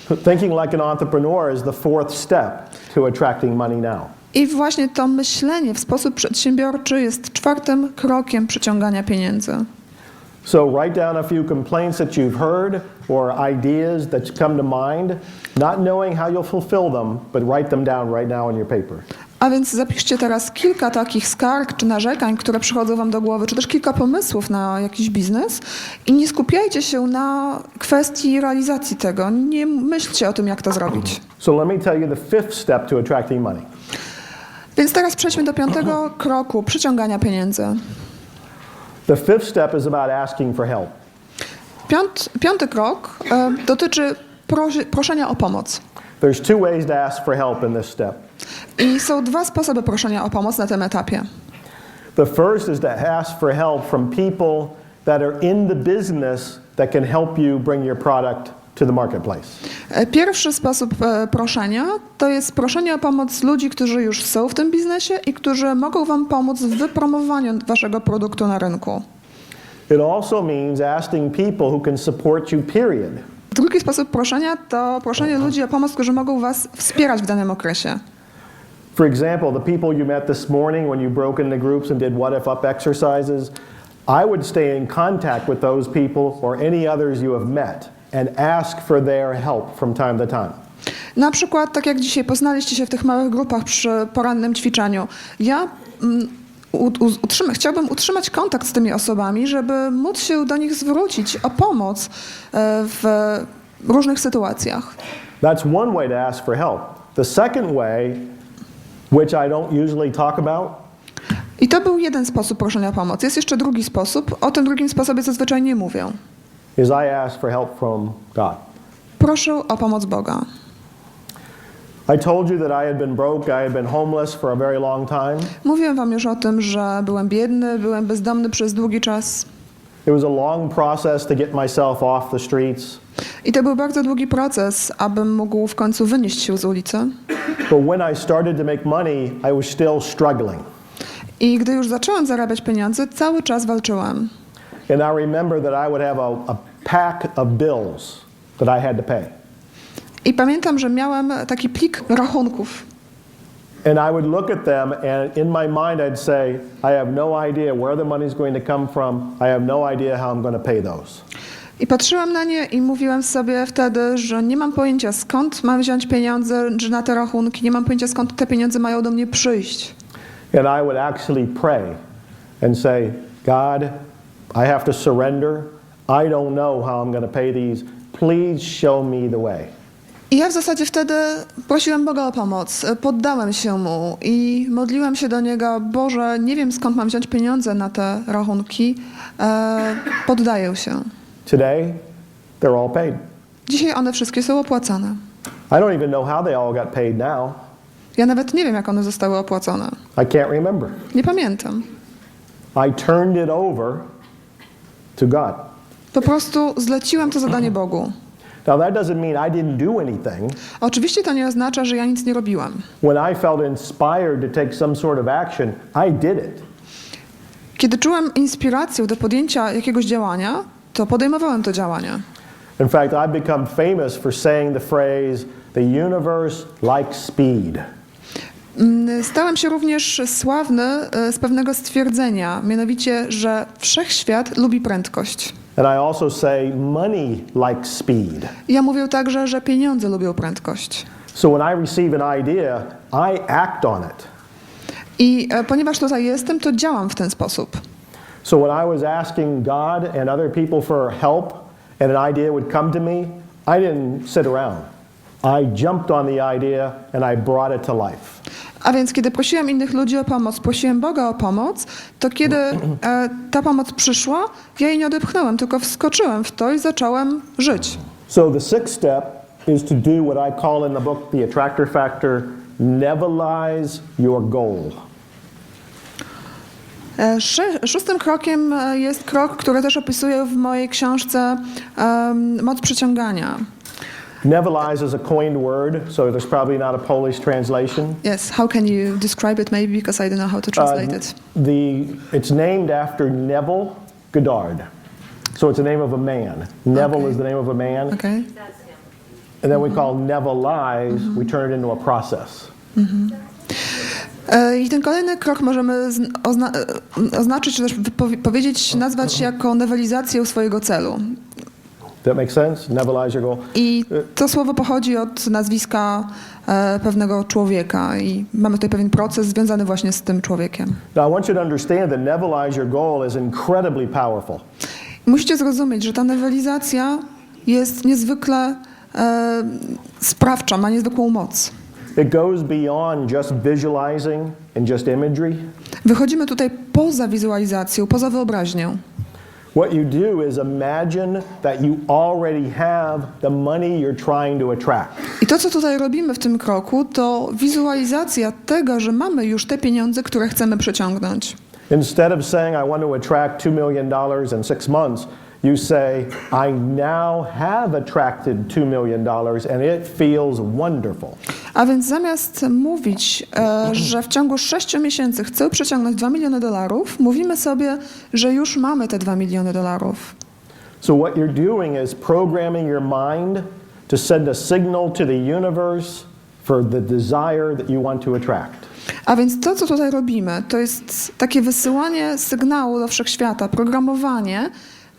Speaker 1: Thinking like an entrepreneur is the fourth step to attracting money now.
Speaker 2: I właśnie to myślenie w sposób przedsiębiorczy jest czwartym krokiem przyciągania pieniędzy.
Speaker 1: So write down a few complaints that you've heard or ideas that come to mind, not knowing how you'll fulfill them, but write them down right now on your paper.
Speaker 2: A więc zapiszcie teraz kilka takich skarg czy narzekań, które przychodzą wam do głowy, czy też kilka pomysłów na jakiś biznes i nie skupiajcie się na kwestii realizacji tego. Nie myślcie o tym, jak to zrobić.
Speaker 1: So let me tell you the fifth step to attracting money.
Speaker 2: Więc teraz przejdźmy do piątego kroku przyciągania pieniędzy.
Speaker 1: The fifth step is about asking for help.
Speaker 2: Piąty krok dotyczy proszenia o pomoc.
Speaker 1: There's two ways to ask for help in this step.
Speaker 2: I są dwa sposoby proszenia o pomoc na tym etapie.
Speaker 1: The first is to ask for help from people that are in the business that can help you bring your product to the marketplace.
Speaker 2: Pierwszy sposób proszenia to jest proszenie o pomoc ludzi, którzy już są w tym biznesie i którzy mogą wam pomóc w wypromowaniu waszego produktu na rynku.
Speaker 1: It also means asking people who can support you, period.
Speaker 2: Drugi sposób proszenia to proszenie ludzi o pomoc, którzy mogą was wspierać w danym okresie.
Speaker 1: For example, the people you met this morning when you broke into groups and did what if up exercises, I would stay in contact with those people or any others you have met and ask for their help from time to time.
Speaker 2: Na przykład, tak jak dzisiaj poznaliście się w tych małych grupach przy porannym ćwiczeniu, ja chciałbym utrzymać kontakt z tymi osobami, żeby móc się do nich zwrócić o pomoc w różnych sytuacjach.
Speaker 1: That's one way to ask for help. The second way, which I don't usually talk about,
Speaker 2: I to był jeden sposób proszenia o pomoc. Jest jeszcze drugi sposób. O tym drugim sposobie zazwyczaj nie mówię.
Speaker 1: is I ask for help from God.
Speaker 2: Proszę o pomoc Boga.
Speaker 1: I told you that I had been broke, I had been homeless for a very long time.
Speaker 2: Mówiłem wam już o tym, że byłem biedny, byłem bezdomny przez długi czas.
Speaker 1: It was a long process to get myself off the streets.
Speaker 2: I to był bardzo długi proces, abym mógł w końcu wynieść się z ulicy.
Speaker 1: But when I started to make money, I was still struggling.
Speaker 2: I gdy już zacząłem zarabiać pieniądze, cały czas walczyłem.
Speaker 1: And I remember that I would have a pack of bills that I had to pay.
Speaker 2: I pamiętam, że miałem taki plik rachunków.
Speaker 1: And I would look at them and in my mind I'd say, I have no idea where the money's going to come from. I have no idea how I'm going to pay those.
Speaker 2: I patrzyłam na nie i mówiłem sobie wtedy, że nie mam pojęcia, skąd mam wziąć pieniądze na te rachunki, nie mam pojęcia, skąd te pieniądze mają do mnie przyjść.
Speaker 1: And I would actually pray and say, God, I have to surrender. I don't know how I'm going to pay these. Please show me the way.
Speaker 2: I ja w zasadzie wtedy prosiłem Boga o pomoc, poddałem się Mu i modliłem się do Niego, Boże, nie wiem skąd mam wziąć pieniądze na te rachunki, poddaję się.
Speaker 1: Today, they're all paid.
Speaker 2: Dzisiaj one wszystkie są opłacane.
Speaker 1: I don't even know how they all got paid now.
Speaker 2: Ja nawet nie wiem, jak one zostały opłacone.
Speaker 1: I can't remember.
Speaker 2: Nie pamiętam.
Speaker 1: I turned it over to God.
Speaker 2: Po prostu zleciłem to zadanie Bogu.
Speaker 1: Now that doesn't mean I didn't do anything.
Speaker 2: Oczywiście to nie oznacza, że ja nic nie robiłam.
Speaker 1: When I felt inspired to take some sort of action, I did it.
Speaker 2: Kiedy czułem inspirację do podjęcia jakiegoś działania, to podejmowałem to działanie.
Speaker 1: In fact, I've become famous for saying the phrase, the universe likes speed.
Speaker 2: Stałem się również sławny z pewnego stwierdzenia, mianowicie, że wszechświat lubi prędkość.
Speaker 1: And I also say money likes speed.
Speaker 2: Ja mówię także, że pieniądze lubią prędkość.
Speaker 1: So when I receive an idea, I act on it.
Speaker 2: I ponieważ tutaj jestem, to działam w ten sposób.
Speaker 1: So when I was asking God and other people for help and an idea would come to me, I didn't sit around. I jumped on the idea and I brought it to life.
Speaker 2: A więc kiedy prosiłem innych ludzi o pomoc, prosiłem Boga o pomoc, to kiedy ta pomoc przyszła, ja jej nie odepchnąłem, tylko wskoczyłem w to i zacząłem żyć.
Speaker 1: So the sixth step is to do what I call in the book The Attractor Factor, nivelize your goal.
Speaker 2: Szóstym krokiem jest krok, który też opisuję w mojej książce Moc przyciągania.
Speaker 1: Nivelize is a coined word, so there's probably not a Polish translation.
Speaker 2: Yes, how can you describe it maybe, because I don't know how to translate it.
Speaker 1: It's named after Neville Goddard. So it's the name of a man. Neville
Speaker 2: Okay.
Speaker 1: is the name of a man.
Speaker 2: Okay.
Speaker 1: And then we call nivelize, we turn it into a process.
Speaker 2: I ten kolejny krok możemy oznaczyć, czy też powiedzieć, nazwać jako nowelizację swojego celu.
Speaker 1: That makes sense? Nivelize your goal.
Speaker 2: I to słowo pochodzi od nazwiska pewnego człowieka i mamy tutaj pewien proces związany właśnie z tym człowiekiem.
Speaker 1: Now I want you to understand that nivelize your goal is incredibly powerful.
Speaker 2: Musicie zrozumieć, że ta nowelizacja jest niezwykle sprawcza, ma niezwykłą moc.
Speaker 1: It goes beyond just visualizing and just imagery.
Speaker 2: Wychodzimy tutaj poza wizualizacją, poza wyobraźnią.
Speaker 1: What you do is imagine that you already have the money you're trying to attract.
Speaker 2: I to, co tutaj robimy w tym kroku, to wizualizacja tego, że mamy już te pieniądze, które chcemy przyciągnąć.
Speaker 1: Instead of saying, I want to attract $2 million in 6 months, you say, I now have attracted $2 million and it feels wonderful.
Speaker 2: A więc zamiast mówić, że w ciągu 6 miesięcy chcę przyciągnąć $2 miliony, mówimy sobie, że już mamy te $2 miliony.
Speaker 1: So what you're doing is programming your mind to send a signal to the universe for the desire that you want to attract.
Speaker 2: A więc to, co tutaj robimy, to jest takie wysyłanie sygnału do wszechświata, programowanie,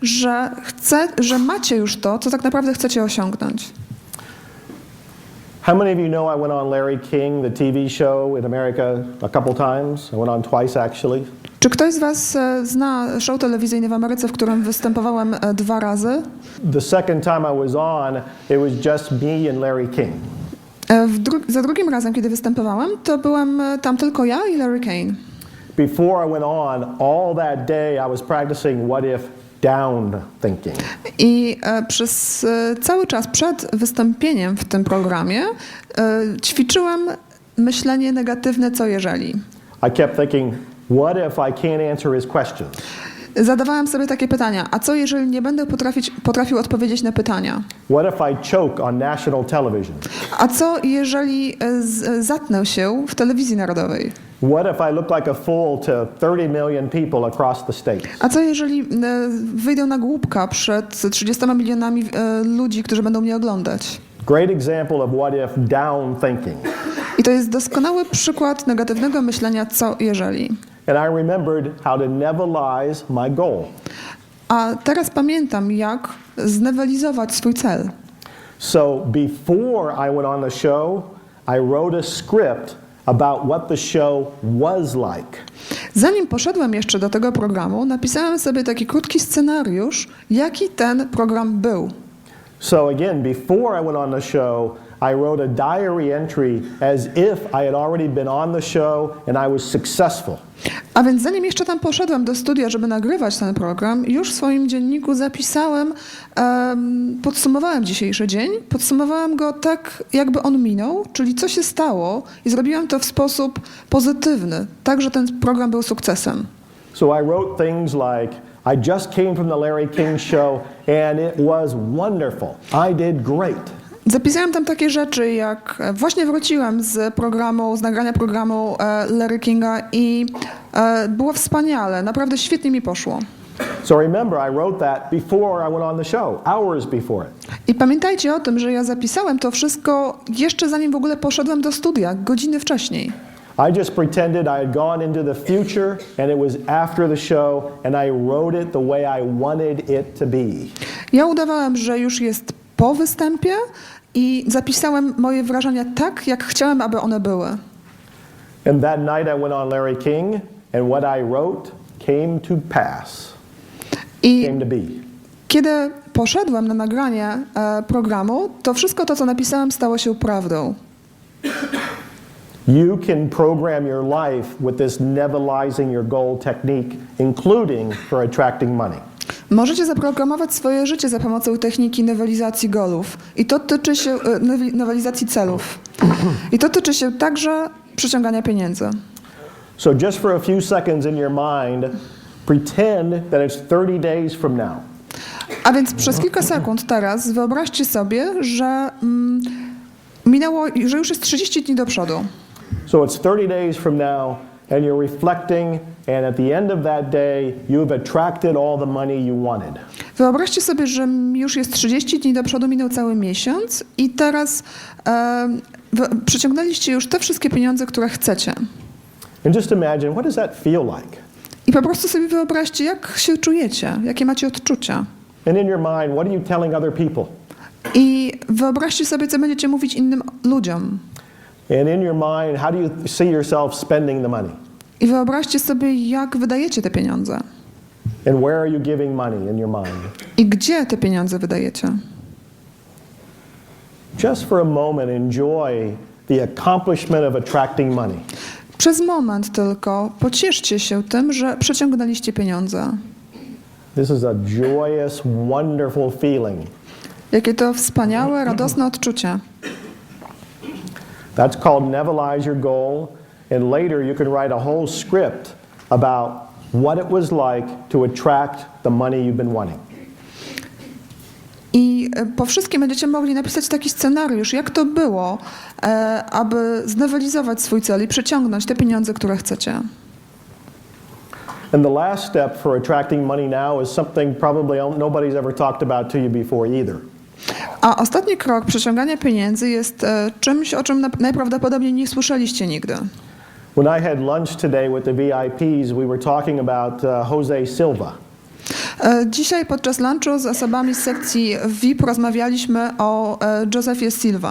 Speaker 2: że macie już to, co tak naprawdę chcecie osiągnąć.
Speaker 1: How many of you know I went on Larry King, the TV show in America, a couple times? I went on twice actually.
Speaker 2: Czy ktoś z was zna show telewizyjny w Ameryce, w którym występowałem 2 razy?
Speaker 1: The second time I was on, it was just me and Larry King.
Speaker 2: Za drugim razem, kiedy występowałem, to byłem tam tylko ja i Larry Kane.
Speaker 1: Before I went on, all that day I was practicing what if down thinking.
Speaker 2: I przez cały czas przed wystąpieniem w tym programie ćwiczyłem myślenie negatywne, co jeżeli.
Speaker 1: I kept thinking, what if I can't answer his questions?
Speaker 2: Zadawałem sobie takie pytania, a co jeżeli nie będę potrafił odpowiedzieć na pytania?
Speaker 1: What if I choke on national television?
Speaker 2: A co jeżeli zatnę się w telewizji narodowej?
Speaker 1: What if I look like a fool to 30 million people across the states?
Speaker 2: A co jeżeli wyjdę na głupka przed 30 milionami ludzi, którzy będą mnie oglądać?
Speaker 1: Great example of what if down thinking.
Speaker 2: I to jest doskonały przykład negatywnego myślenia, co jeżeli.
Speaker 1: And I remembered how to nivelize my goal.
Speaker 2: A teraz pamiętam, jak znewelizować swój cel.
Speaker 1: So before I went on the show, I wrote a script about what the show was like.
Speaker 2: Zanim poszedłem jeszcze do tego programu, napisałem sobie taki krótki scenariusz, jaki ten program był.
Speaker 1: So again, before I went on the show, I wrote a diary entry as if I had already been on the show and I was successful.
Speaker 2: A więc zanim jeszcze tam poszedłem do studia, żeby nagrywać ten program, już w swoim dzienniku zapisałem, podsumowałem dzisiejszy dzień, podsumowałem go tak, jakby on minął, czyli co się stało i zrobiłem to w sposób pozytywny, tak, że ten program był sukcesem.
Speaker 1: So I wrote things like, I just came from the Larry King show and it was wonderful. I did great.
Speaker 2: Zapisałem tam takie rzeczy, jak właśnie wróciłem z nagrania programu Larry Kinga i było wspaniale, naprawdę świetnie mi poszło.
Speaker 1: So remember, I wrote that before I went on the show, hours before it.
Speaker 2: I pamiętajcie o tym, że ja zapisałem to wszystko jeszcze zanim w ogóle poszedłem do studia, godziny wcześniej.
Speaker 1: I just pretended I had gone into the future and it was after the show and I wrote it the way I wanted it to be.
Speaker 2: Ja udawałem, że już jest po występie i zapisałem moje wrażenia tak, jak chciałem, aby one były.
Speaker 1: And that night I went on Larry King and what I wrote came to pass.
Speaker 2: I
Speaker 1: Came to be.
Speaker 2: kiedy poszedłem na nagranie programu, to wszystko to, co napisałem, stało się prawdą.
Speaker 1: You can program your life with this nivelizing your goal technique, including for attracting money.
Speaker 2: Możecie zaprogramować swoje życie za pomocą techniki nowelizacji golów. I to tyczy się nowelizacji celów. I to tyczy się także przyciągania pieniędzy.
Speaker 1: So just for a few seconds in your mind, pretend that it's 30 days from now.
Speaker 2: A więc przez kilka sekund teraz wyobraźcie sobie, że że już jest 30 dni do przodu.
Speaker 1: So it's 30 days from now and you're reflecting and at the end of that day you've attracted all the money you wanted.
Speaker 2: Wyobraźcie sobie, że już jest 30 dni do przodu, minął cały miesiąc i teraz przyciągnęliście już te wszystkie pieniądze, które chcecie.
Speaker 1: And just imagine, what does that feel like?
Speaker 2: I po prostu sobie wyobraźcie, jak się czujecie, jakie macie odczucia.
Speaker 1: And in your mind, what are you telling other people?
Speaker 2: I wyobraźcie sobie, co będziecie mówić innym ludziom.
Speaker 1: And in your mind, how do you see yourself spending the money?
Speaker 2: I wyobraźcie sobie, jak wydajecie te pieniądze.
Speaker 1: And where are you giving money in your mind?
Speaker 2: I gdzie te pieniądze wydajecie.
Speaker 1: Just for a moment, enjoy the accomplishment of attracting money.
Speaker 2: Przez moment tylko pocieszcie się tym, że przyciągnęliście pieniądze.
Speaker 1: This is a joyous, wonderful feeling.
Speaker 2: Jakie to wspaniałe, radosne odczucie.
Speaker 1: That's called Nevelize Your Goal, and later you can write a whole script about what it was like to attract the money you've been wanting.
Speaker 2: I po wszystkim będziecie mogli napisać taki scenariusz, jak to było, aby znewelizować swój cel i przyciągnąć te pieniądze, które chcecie.
Speaker 1: And the last step for attracting money now is something probably nobody's ever talked about to you before either.
Speaker 2: A ostatni krok przyciągania pieniędzy jest czymś, o czym najprawdopodobniej nie słyszeliście nigdy.
Speaker 1: When I had lunch today with the VIPs, we were talking about Jose Silva.
Speaker 2: Dzisiaj podczas lunchu z osobami z sekcji VIP rozmawialiśmy o Josephie Silwie.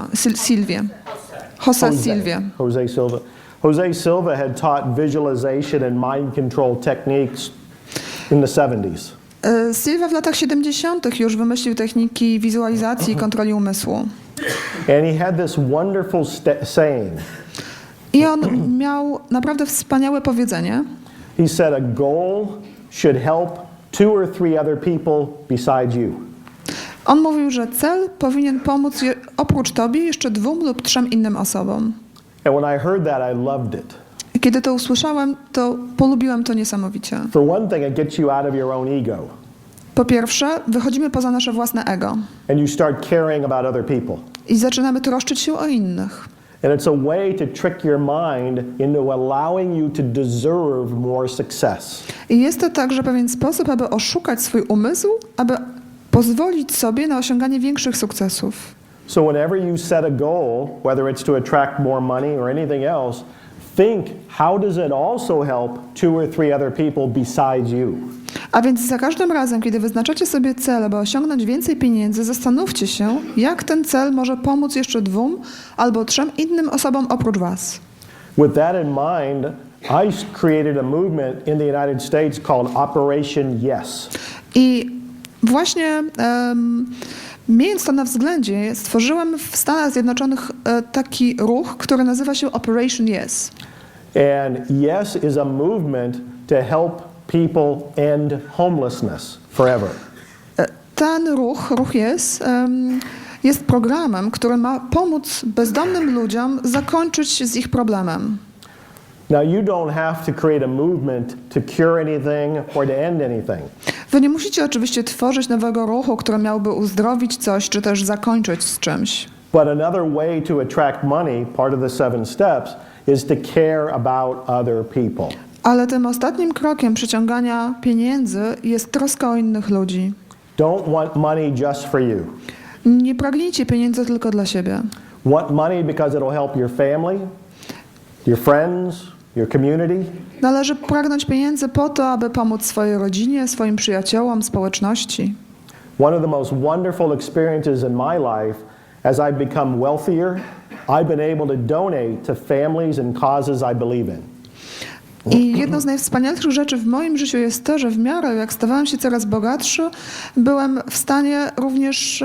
Speaker 2: Jose Silvie.
Speaker 1: Jose Silva. Jose Silva had taught visualization and mind control techniques in the 70s.
Speaker 2: Silva w latach 70. już wymyślił techniki wizualizacji i kontroli umysłu.
Speaker 1: And he had this wonderful saying.
Speaker 2: I on miał naprawdę wspaniałe powiedzenie.
Speaker 1: He said a goal should help 2 or 3 other people besides you.
Speaker 2: On mówił, że cel powinien pomóc oprócz tobie jeszcze 2 lub 3 innym osobom.
Speaker 1: And when I heard that, I loved it.
Speaker 2: I kiedy to usłyszałem, to polubiłem to niesamowicie.
Speaker 1: For one thing, it gets you out of your own ego.
Speaker 2: Po pierwsze, wychodzimy poza nasze własne ego
Speaker 1: And you start caring about other people.
Speaker 2: i zaczynamy troszczyć się o innych.
Speaker 1: And it's a way to trick your mind into allowing you to deserve more success.
Speaker 2: I jest to także pewien sposób, aby oszukać swój umysł, aby pozwolić sobie na osiąganie większych sukcesów.
Speaker 1: So whenever you set a goal, whether it's to attract more money or anything else, think how does it also help 2 or 3 other people besides you?
Speaker 2: A więc za każdym razem, kiedy wyznaczacie sobie cel, aby osiągnąć więcej pieniędzy, zastanówcie się, jak ten cel może pomóc jeszcze 2 albo 3 innym osobom oprócz was.
Speaker 1: With that in mind, I created a movement in the United States called Operation Yes.
Speaker 2: I właśnie mając to na względzie, stworzyłem w Stanach Zjednoczonych taki ruch, który nazywa się Operation Yes.
Speaker 1: And Yes is a movement to help people end homelessness forever.
Speaker 2: Ten ruch Yes, jest programem, który ma pomóc bezdomnym ludziom zakończyć z ich problemem.
Speaker 1: Now you don't have to create a movement to cure anything or to end anything.
Speaker 2: Wy nie musicie oczywiście tworzyć nowego ruchu, który miałby uzdrowić coś, czy też zakończyć z czymś.
Speaker 1: But another way to attract money, part of the 7 steps, is to care about other people.
Speaker 2: Ale tym ostatnim krokiem przyciągania pieniędzy jest troska o innych ludzi.
Speaker 1: Don't want money just for you.
Speaker 2: Nie pragnijcie pieniędzy tylko dla siebie.
Speaker 1: Want money because it'll help your family, your friends, your community.
Speaker 2: Należy pragnąć pieniędzy po to, aby pomóc swojej rodzinie, swoim przyjaciołom, społeczności.
Speaker 1: One of the most wonderful experiences in my life, as I've become wealthier, I've been able to donate to families and causes I believe in.
Speaker 2: I jedną z najwspanialszych rzeczy w moim życiu jest to, że w miarę jak stawałem się coraz bogatszy, byłem w stanie również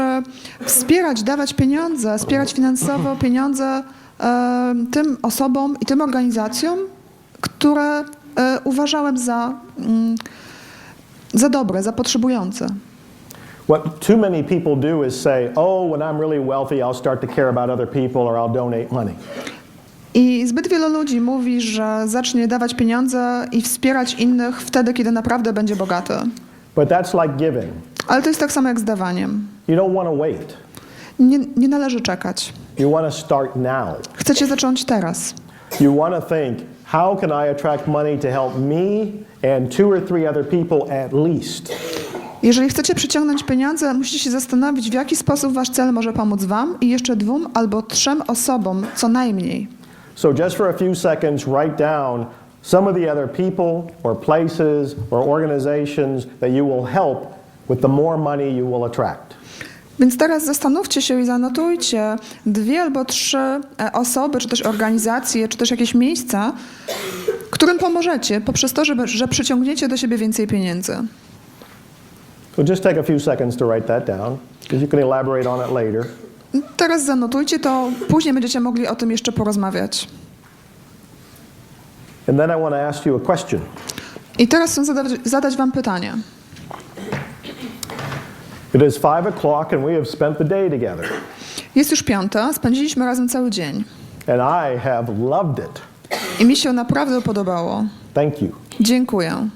Speaker 2: wspierać, dawać pieniądze, wspierać finansowo pieniądze tym osobom i tym organizacjom, które uważałem za dobre, za potrzebujące.
Speaker 1: What too many people do is say, oh, when I'm really wealthy, I'll start to care about other people or I'll donate money.
Speaker 2: I zbyt wielu ludzi mówi, że zacznie dawać pieniądze i wspierać innych wtedy, kiedy naprawdę będzie bogaty.
Speaker 1: But that's like giving.
Speaker 2: Ale to jest tak samo jak z dawaniem.
Speaker 1: You don't want to wait.
Speaker 2: Nie należy czekać.
Speaker 1: You want to start now.
Speaker 2: Chcecie zacząć teraz.
Speaker 1: You want to think, how can I attract money to help me and 2 or 3 other people at least?
Speaker 2: Jeżeli chcecie przyciągnąć pieniądze, musicie się zastanowić, w jaki sposób wasz cel może pomóc wam i jeszcze 2 albo 3 osobom co najmniej.
Speaker 1: So just for a few seconds, write down some of the other people or places or organizations that you will help with the more money you will attract.
Speaker 2: Więc teraz zastanówcie się i zanotujcie 2 albo 3 osoby, czy też organizacje, czy też jakieś miejsca, którym pomożecie poprzez to, że przyciągniecie do siebie więcej pieniędzy.
Speaker 1: So just take a few seconds to write that down, because you can elaborate on it later.
Speaker 2: Teraz zanotujcie to, później będziecie mogli o tym jeszcze porozmawiać.
Speaker 1: And then I want to ask you a question.
Speaker 2: I teraz chcę zadać wam pytanie.
Speaker 1: It is 5 o'clock and we have spent the day together.
Speaker 2: Jest już 5:00, spędziliśmy razem cały dzień.
Speaker 1: And I have loved it.
Speaker 2: I mi się naprawdę podobało.
Speaker 1: Thank you.
Speaker 2: Dziękuję.